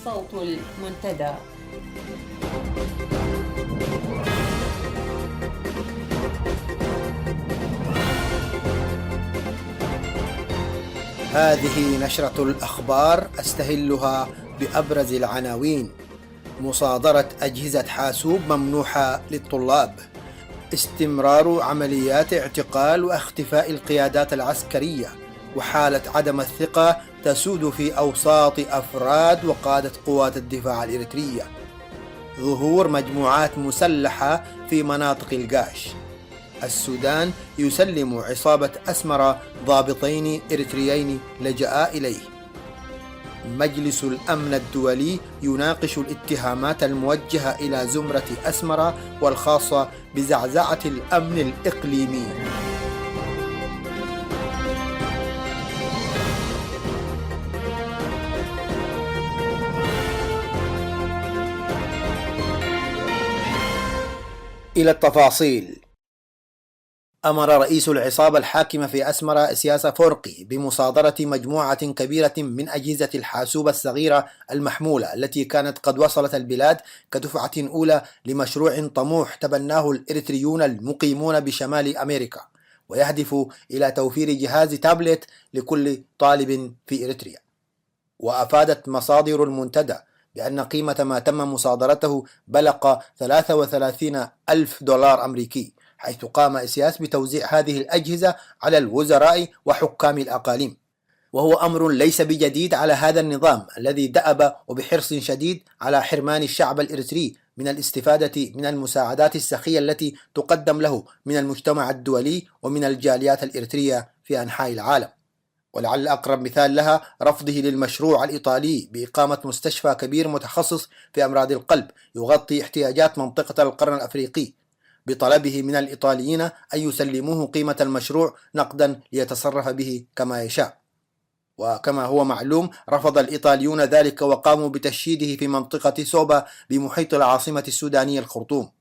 صوت المنتدى. هذه نشرة الأخبار أستهلها بأبرز العناوين: مصادرة أجهزة حاسوب ممنوحة للطلاب، استمرار عمليات اعتقال واختفاء القيادات العسكرية، وحالة عدم الثقة تسود في أوساط أفراد وقادة قوات الدفاع الإريترية، ظهور مجموعات مسلحة في مناطق القاش، السودان يسلم عصابة أسمرة ضابطين إريتريين لجأ إليه، مجلس الأمن الدولي يناقش الاتهامات الموجهة إلى زمرة أسمرة والخاصة بزعزعة الأمن الإقليمي. إلى التفاصيل. أمر رئيس العصابة الحاكمة في أسمرة إسياس أفورقي بمصادرة مجموعة كبيرة من أجهزة الحاسوب الصغيرة المحمولة التي كانت قد وصلت البلاد كدفعة أولى لمشروع طموح تبناه الإريتريون المقيمون بشمال أمريكا، ويهدف إلى توفير جهاز تابلت لكل طالب في إريتريا. وأفادت مصادر المنتدى بأن قيمة ما تم مصادرته بلغ $33,000 أمريكي، حيث قام إسياس بتوزيع هذه الأجهزة على الوزراء وحكام الأقاليم، وهو أمر ليس بجديد على هذا النظام الذي دأب وبحرص شديد على حرمان الشعب الإريتري من الاستفادة من المساعدات السخية التي تقدم له من المجتمع الدولي ومن الجاليات الإريترية في أنحاء العالم. ولعل أقرب مثال لها رفضه للمشروع الإيطالي بإقامة مستشفى كبير متخصص في أمراض القلب يغطي احتياجات منطقة القرن الأفريقي، بطلبه من الإيطاليين أن يسلموه قيمة المشروع نقدا ليتصرف به كما يشاء. وكما هو معلوم رفض الإيطاليون ذلك وقاموا بتشييده في منطقة سوبا بمحيط العاصمة السودانية الخرطوم.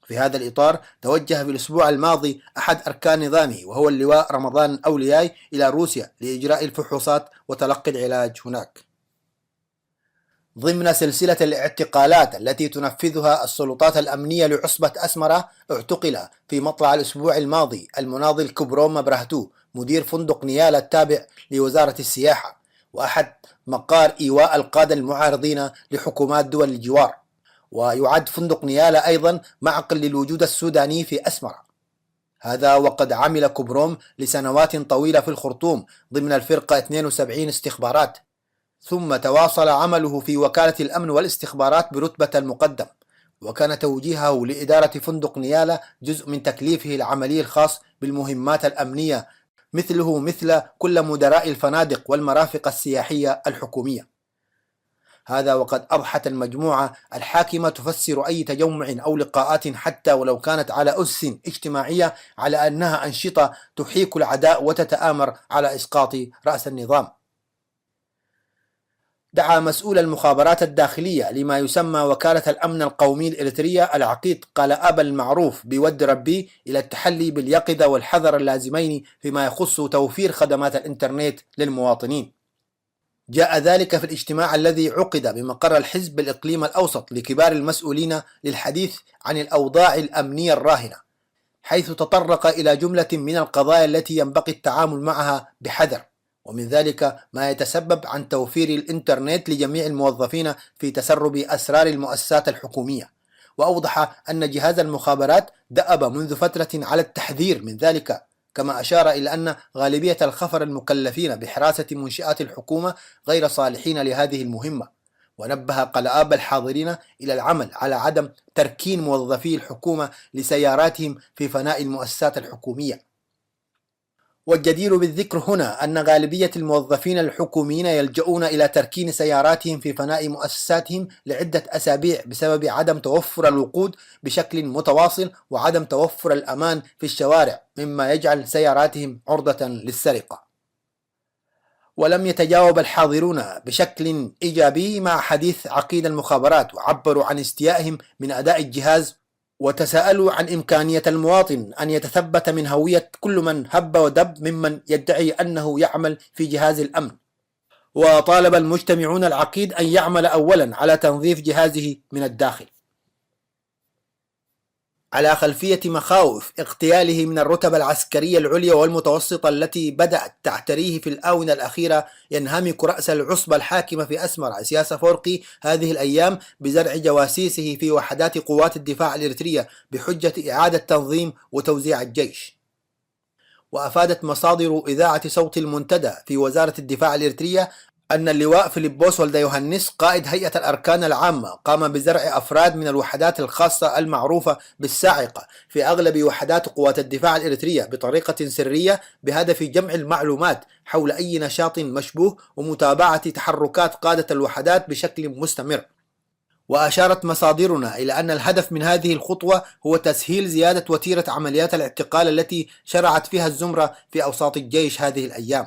في هذا الإطار توجه في الأسبوع الماضي أحد أركان نظامه وهو اللواء رمضان أولياي إلى روسيا لإجراء الفحوصات وتلقي العلاج هناك. ضمن سلسلة الاعتقالات التي تنفذها السلطات الأمنية لعصبة أسمرة، اعتقل في مطلع الأسبوع الماضي المناضل كبروم مبرهتو مدير فندق نيالا التابع لوزارة السياحة وأحد مقار إيواء القادة المعارضين لحكومات دول الجوار، ويعد فندق نيالا أيضا معقل للوجود السوداني في أسمرة. هذا وقد عمل كبروم لسنوات طويلة في الخرطوم ضمن الفرقة 72 استخبارات، ثم تواصل عمله في وكالة الأمن والاستخبارات برتبة المقدم، وكان توجيهه لإدارة فندق نيالا جزء من تكليفه العملي الخاص بالمهمات الأمنية مثله مثل كل مدراء الفنادق والمرافق السياحية الحكومية. هذا وقد أضحت المجموعة الحاكمة تفسر أي تجمع أو لقاءات حتى ولو كانت على أسس اجتماعية على أنها أنشطة تحيك العداء وتتآمر على إسقاط رأس النظام. دعا مسؤول المخابرات الداخلية لما يسمى وكالة الأمن القومي الإريترية العقيد قلآب المعروف بود ربي إلى التحلي باليقظة والحذر اللازمين فيما يخص توفير خدمات الإنترنت للمواطنين. جاء ذلك في الاجتماع الذي عقد بمقر الحزب بالإقليم الأوسط لكبار المسؤولين للحديث عن الأوضاع الأمنية الراهنة، حيث تطرق إلى جملة من القضايا التي ينبغي التعامل معها بحذر، ومن ذلك ما يتسبب عن توفير الإنترنت لجميع الموظفين في تسرب أسرار المؤسسات الحكومية. وأوضح أن جهاز المخابرات دأب منذ فترة على التحذير من ذلك، كما أشار إلى أن غالبية الخفر المكلفين بحراسة منشآت الحكومة غير صالحين لهذه المهمة، ونبه قلآب الحاضرين إلى العمل على عدم تركين موظفي الحكومة لسياراتهم في فناء المؤسسات الحكومية. والجدير بالذكر هنا أن غالبية الموظفين الحكوميين يلجؤون إلى تركين سياراتهم في فناء مؤسساتهم لعدة أسابيع بسبب عدم توفر الوقود بشكل متواصل وعدم توفر الأمان في الشوارع، مما يجعل سياراتهم عرضة للسرقة. ولم يتجاوب الحاضرون بشكل إيجابي مع حديث عقيد المخابرات، وعبروا عن استيائهم من أداء الجهاز، وتساءلوا عن إمكانية المواطن أن يتثبت من هوية كل من هب ودب ممن يدعي أنه يعمل في جهاز الأمن. وطالب المجتمعون العقيد أن يعمل أولا على تنظيف جهازه من الداخل. على خلفية مخاوف اغتياله من الرتب العسكرية العليا والمتوسطة التي بدأت تعتريه في الآونة الأخيرة، ينهمك رأس العصبة الحاكمة في أسمرة إسياس أفورقي هذه الأيام بزرع جواسيسه في وحدات قوات الدفاع الإريترية بحجة إعادة تنظيم وتوزيع الجيش. وأفادت مصادر إذاعة صوت المنتدى في وزارة الدفاع الإريترية أن اللواء فيليبوس ولد يوهنس قائد هيئة الأركان العامة قام بزرع أفراد من الوحدات الخاصة المعروفة بالساعقة في أغلب وحدات قوات الدفاع الإريترية بطريقة سرية بهدف جمع المعلومات حول أي نشاط مشبوه ومتابعة تحركات قادة الوحدات بشكل مستمر. وأشارت مصادرنا إلى أن الهدف من هذه الخطوة هو تسهيل زيادة وتيرة عمليات الاعتقال التي شرعت فيها الزمرة في أوساط الجيش هذه الأيام.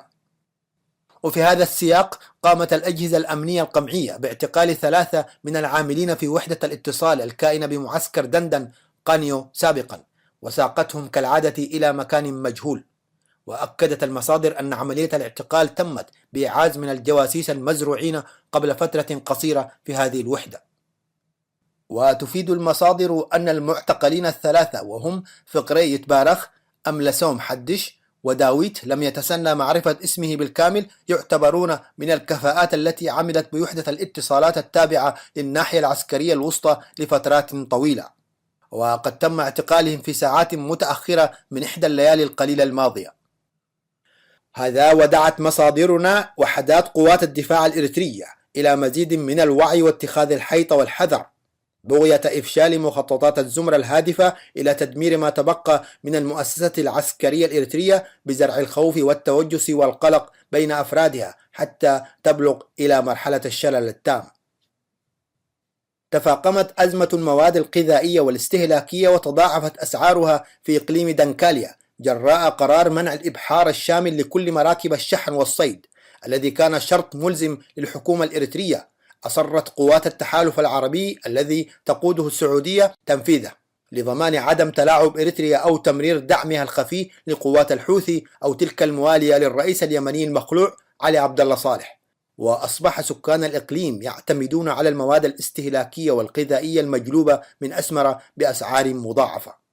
وفي هذا السياق قامت الأجهزة الأمنية القمعية باعتقال 3 من العاملين في وحدة الاتصال الكائنة بمعسكر دندن قانيو سابقا، وساقتهم كالعادة إلى مكان مجهول. وأكدت المصادر أن عملية الاعتقال تمت بإعاز من الجواسيس المزروعين قبل فترة قصيرة في هذه الوحدة. وتفيد المصادر أن المعتقلين 3 وهم فقري يتبارخ، أملسوم حدش، وداويت لم يتسنى معرفة اسمه بالكامل، يعتبرون من الكفاءات التي عملت بوحدة الاتصالات التابعة للناحية العسكرية الوسطى لفترات طويلة. وقد تم اعتقالهم في ساعات متأخرة من إحدى الليالي القليلة الماضية. هذا ودعت مصادرنا وحدات قوات الدفاع الإريترية إلى مزيد من الوعي واتخاذ الحيطة والحذر بغية إفشال مخططات الزمرة الهادفة إلى تدمير ما تبقى من المؤسسة العسكرية الإريترية بزرع الخوف والتوجس والقلق بين أفرادها حتى تبلغ إلى مرحلة الشلل التام. تفاقمت أزمة المواد الغذائية والاستهلاكية وتضاعفت أسعارها في إقليم دنكاليا جراء قرار منع الإبحار الشامل لكل مراكب الشحن والصيد الذي كان شرط ملزم للحكومة الإريترية. أصرت قوات التحالف العربي الذي تقوده السعودية تنفيذه لضمان عدم تلاعب إريتريا أو تمرير دعمها الخفي لقوات الحوثي أو تلك الموالية للرئيس اليمني المخلوع علي عبد الله صالح. وأصبح سكان الإقليم يعتمدون على المواد الاستهلاكية والغذائية المجلوبة من أسمرة بأسعار مضاعفة.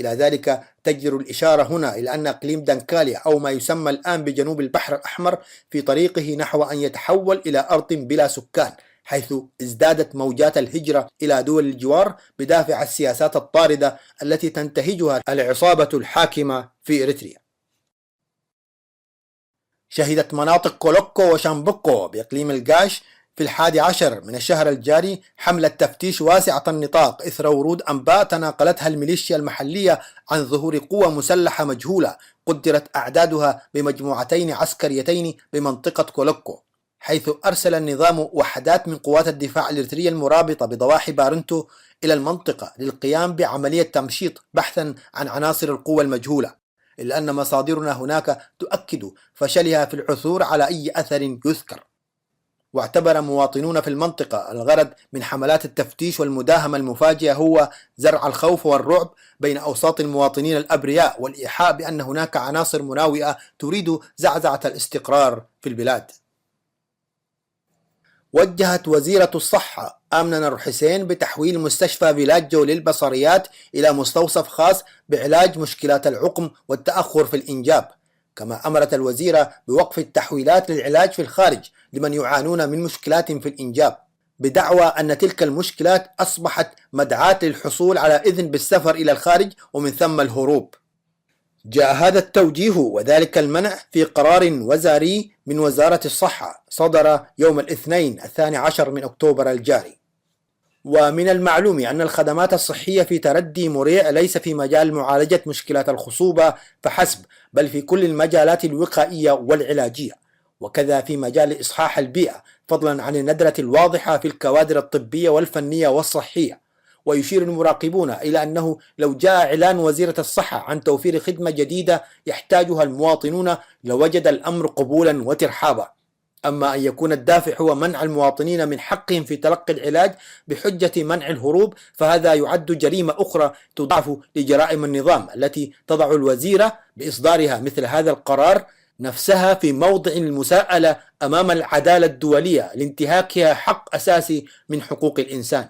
إلى ذلك تجدر الإشارة هنا إلى أن إقليم دنكاليا أو ما يسمى الآن بجنوب البحر الأحمر في طريقه نحو أن يتحول إلى أرض بلا سكان، حيث ازدادت موجات الهجرة إلى دول الجوار بدافع السياسات الطاردة التي تنتهجها العصابة الحاكمة في إريتريا. شهدت مناطق كولوكو وشامبوكو بإقليم القاش في 11 من الشهر الجاري حملة تفتيش واسعة النطاق إثر ورود أنباء تناقلتها الميليشيا المحلية عن ظهور قوة مسلحة مجهولة قدرت أعدادها بمجموعتين عسكريتين بمنطقة كولوكو، حيث أرسل النظام وحدات من قوات الدفاع الإريترية المرابطة بضواحي بارنتو إلى المنطقة للقيام بعملية تمشيط بحثا عن عناصر القوة المجهولة، إلا أن مصادرنا هناك تؤكد فشلها في العثور على أي أثر يذكر. واعتبر مواطنون في المنطقة الغرض من حملات التفتيش والمداهمة المفاجئة هو زرع الخوف والرعب بين أوساط المواطنين الأبرياء والإيحاء بأن هناك عناصر مناوئة تريد زعزعة الاستقرار في البلاد. وجهت وزيرة الصحة آمنة نور حسين بتحويل مستشفى فيلاجو للبصريات إلى مستوصف خاص بعلاج مشكلات العقم والتأخر في الإنجاب، كما أمرت الوزيرة بوقف التحويلات للعلاج في الخارج لمن يعانون من مشكلات في الإنجاب، بدعوى أن تلك المشكلات أصبحت مدعاة للحصول على إذن بالسفر إلى الخارج ومن ثم الهروب. جاء هذا التوجيه وذلك المنع في قرار وزاري من وزارة الصحة صدر يوم الاثنين 12 من أكتوبر الجاري. ومن المعلوم أن الخدمات الصحية في تردي مريع ليس في مجال معالجة مشكلات الخصوبة فحسب، بل في كل المجالات الوقائية والعلاجية، وكذا في مجال إصحاح البيئة، فضلا عن الندرة الواضحة في الكوادر الطبية والفنية والصحية. ويشير المراقبون إلى أنه لو جاء إعلان وزيرة الصحة عن توفير خدمة جديدة يحتاجها المواطنون لوجد الأمر قبولا وترحابا، أما أن يكون الدافع هو منع المواطنين من حقهم في تلقي العلاج بحجة منع الهروب فهذا يعد جريمة أخرى تضاعف لجرائم النظام التي تضع الوزيرة بإصدارها مثل هذا القرار نفسها في موضع المساءلة أمام العدالة الدولية لانتهاكها حق أساسي من حقوق الإنسان.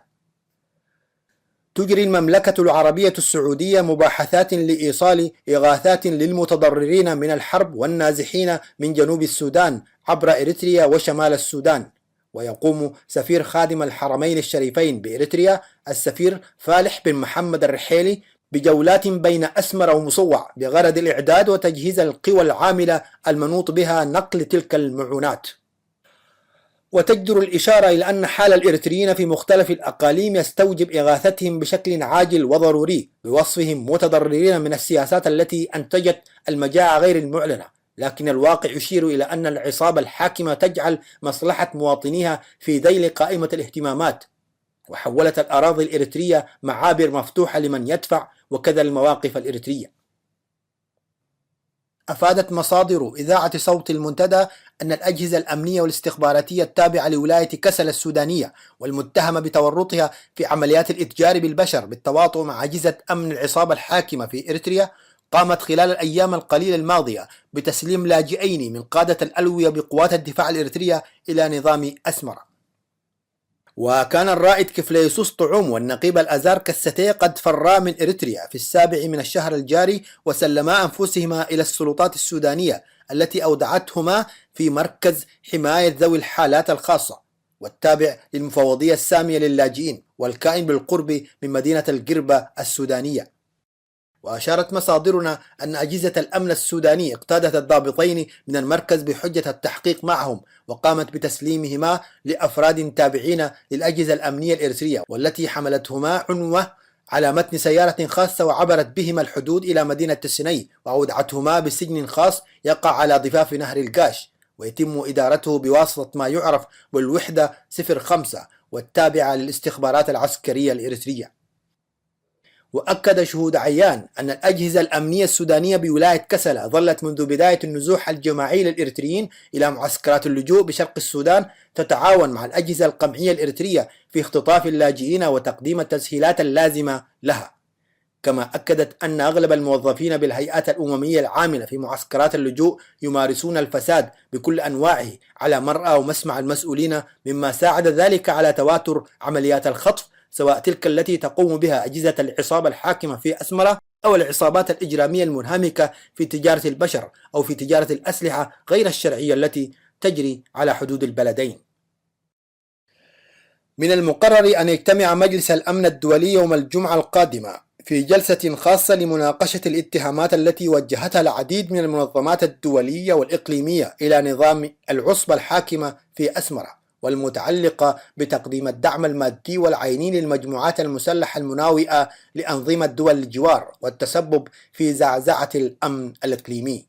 تجري المملكة العربية السعودية مباحثات لإيصال إغاثات للمتضررين من الحرب والنازحين من جنوب السودان عبر إريتريا وشمال السودان. ويقوم سفير خادم الحرمين الشريفين بإريتريا السفير فالح بن محمد الرحيلي بجولات بين أسمر ومصوع بغرض الإعداد وتجهيز القوى العاملة المنوط بها نقل تلك المعونات. وتجدر الإشارة إلى أن حال الإريتريين في مختلف الأقاليم يستوجب إغاثتهم بشكل عاجل وضروري بوصفهم متضررين من السياسات التي أنتجت المجاعة غير المعلنة، لكن الواقع يشير إلى أن العصابة الحاكمة تجعل مصلحة مواطنيها في ذيل قائمة الاهتمامات، وحولت الأراضي الإريترية معابر مفتوحة لمن يدفع وكذا المواقف الإريترية. أفادت مصادر إذاعة صوت المنتدى أن الأجهزة الأمنية والاستخباراتية التابعة لولاية كسل السودانية والمتهمة بتورطها في عمليات الإتجار بالبشر بالتواطؤ مع أجهزة أمن العصابة الحاكمة في إريتريا قامت خلال الأيام القليلة الماضية بتسليم لاجئين من قادة الألوية بقوات الدفاع الإريترية إلى نظام أسمرة. وكان الرائد كفليسوس طعوم والنقيب الأزار كستي قد فرا من إريتريا في 7 من الشهر الجاري وسلما أنفسهما إلى السلطات السودانية التي أودعتهما في مركز حماية ذوي الحالات الخاصة. والتابع للمفوضية السامية للاجئين والكائن بالقرب من مدينة القربة السودانية. وأشارت مصادرنا أن أجهزة الأمن السوداني اقتادت الضابطين من المركز بحجة التحقيق معهم، وقامت بتسليمهما لأفراد تابعين للأجهزة الأمنية الإريترية، والتي حملتهما عنوة على متن سيارة خاصة وعبرت بهما الحدود إلى مدينة السني، وأودعتهما بسجن خاص يقع على ضفاف نهر القاش، ويتم إدارته بواسطة ما يعرف بالوحدة 05 والتابعة للاستخبارات العسكرية الإريترية. وأكد شهود عيان أن الأجهزة الأمنية السودانية بولاية كسلا ظلت منذ بداية النزوح الجماعي للإريتريين إلى معسكرات اللجوء بشرق السودان تتعاون مع الأجهزة القمعية الإريترية في اختطاف اللاجئين وتقديم التسهيلات اللازمة لها. كما أكدت أن أغلب الموظفين بالهيئات الأممية العاملة في معسكرات اللجوء يمارسون الفساد بكل أنواعه على مرأى ومسمع المسؤولين، مما ساعد ذلك على تواتر عمليات الخطف، سواء تلك التي تقوم بها أجهزة العصابة الحاكمة في أسمرة أو العصابات الإجرامية المنهمكة في تجارة البشر أو في تجارة الأسلحة غير الشرعية التي تجري على حدود البلدين. من المقرر أن يجتمع مجلس الأمن الدولي يوم الجمعة القادمة في جلسة خاصة لمناقشة الاتهامات التي وجهتها العديد من المنظمات الدولية والإقليمية إلى نظام العصبة الحاكمة في أسمرة، والمتعلقة بتقديم الدعم المادي والعيني للمجموعات المسلحة المناوئة لأنظمة دول الجوار والتسبب في زعزعة الأمن الإقليمي.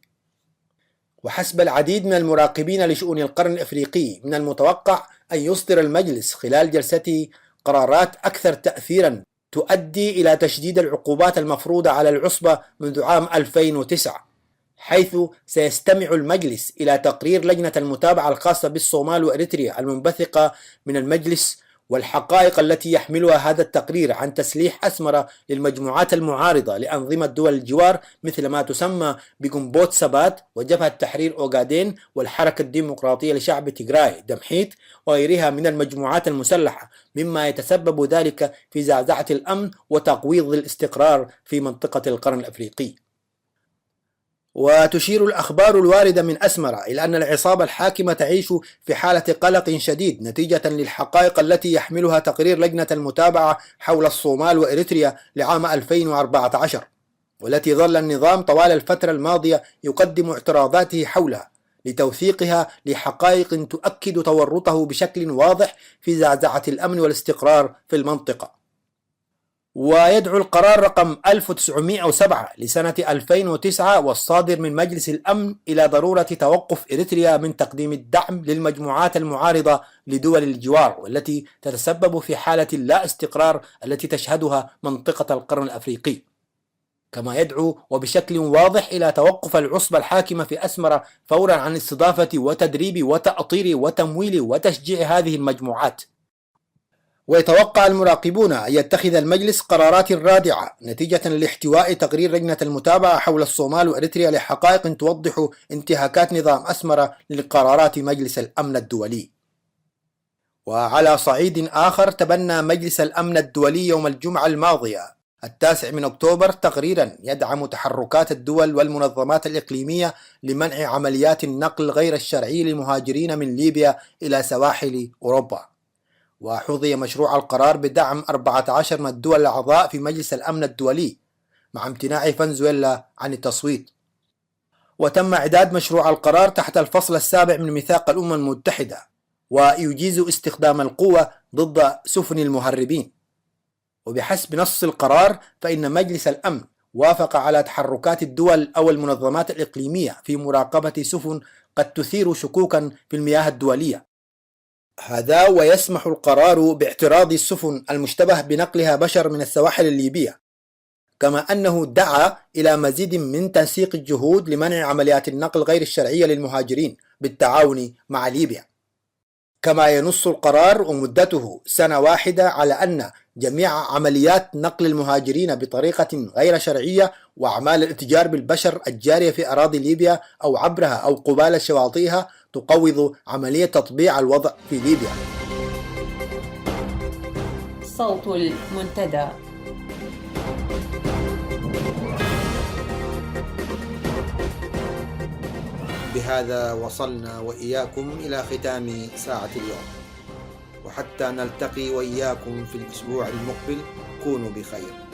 وحسب العديد من المراقبين لشؤون القرن الأفريقي، من المتوقع أن يصدر المجلس خلال جلسته قرارات أكثر تأثيرا تؤدي إلى تشديد العقوبات المفروضة على العصبة منذ عام 2009، حيث سيستمع المجلس إلى تقرير لجنة المتابعة الخاصة بالصومال وإريتريا المنبثقة من المجلس والحقائق التي يحملها هذا التقرير عن تسليح أسمرة للمجموعات المعارضة لأنظمة دول الجوار مثل ما تسمى بجنبوت سبات وجبهة تحرير أوغادين والحركة الديمقراطية لشعب تيغراي دمحيت وغيرها من المجموعات المسلحة، مما يتسبب ذلك في زعزعة الأمن وتقويض الاستقرار في منطقة القرن الأفريقي. وتشير الأخبار الواردة من أسمرة إلى أن العصابة الحاكمة تعيش في حالة قلق شديد نتيجة للحقائق التي يحملها تقرير لجنة المتابعة حول الصومال وإريتريا لعام 2014، والتي ظل النظام طوال الفترة الماضية يقدم اعتراضاته حولها لتوثيقها لحقائق تؤكد تورطه بشكل واضح في زعزعة الأمن والاستقرار في المنطقة. ويدعو القرار رقم 1907 لسنة 2009 والصادر من مجلس الأمن إلى ضرورة توقف إريتريا من تقديم الدعم للمجموعات المعارضة لدول الجوار، والتي تتسبب في حالة لا استقرار التي تشهدها منطقة القرن الأفريقي. كما يدعو وبشكل واضح إلى توقف العصبة الحاكمة في أسمرة فورا عن استضافة وتدريب وتأطير وتمويل وتشجيع هذه المجموعات. ويتوقع المراقبون أن يتخذ المجلس قرارات رادعة نتيجة لاحتواء تقرير لجنة المتابعة حول الصومال وإريتريا لحقائق توضح انتهاكات نظام أسمرة لقرارات مجلس الأمن الدولي. وعلى صعيد آخر، تبنى مجلس الأمن الدولي يوم الجمعة الماضية 9 أكتوبر تقريرا يدعم تحركات الدول والمنظمات الإقليمية لمنع عمليات النقل غير الشرعي للمهاجرين من ليبيا إلى سواحل أوروبا. وحظي مشروع القرار بدعم 14 من الدول الأعضاء في مجلس الأمن الدولي مع امتناع فنزويلا عن التصويت. وتم إعداد مشروع القرار تحت الفصل 7 من ميثاق الأمم المتحدة، ويجيز استخدام القوة ضد سفن المهربين. وبحسب نص القرار فإن مجلس الأمن وافق على تحركات الدول أو المنظمات الإقليمية في مراقبة سفن قد تثير شكوكا في المياه الدولية. هذا ويسمح القرار باعتراض السفن المشتبه بنقلها بشر من السواحل الليبية، كما أنه دعا إلى مزيد من تنسيق الجهود لمنع عمليات النقل غير الشرعية للمهاجرين بالتعاون مع ليبيا. كما ينص القرار ومدته 1 سنة على أن جميع عمليات نقل المهاجرين بطريقة غير شرعية وأعمال الاتجار بالبشر الجارية في أراضي ليبيا أو عبرها أو قبالة شواطئها تقوض عملية تطبيع الوضع في ليبيا. صوت المنتدى. بهذا وصلنا وإياكم إلى ختام ساعة اليوم. وحتى نلتقي وإياكم في الأسبوع المقبل كونوا بخير.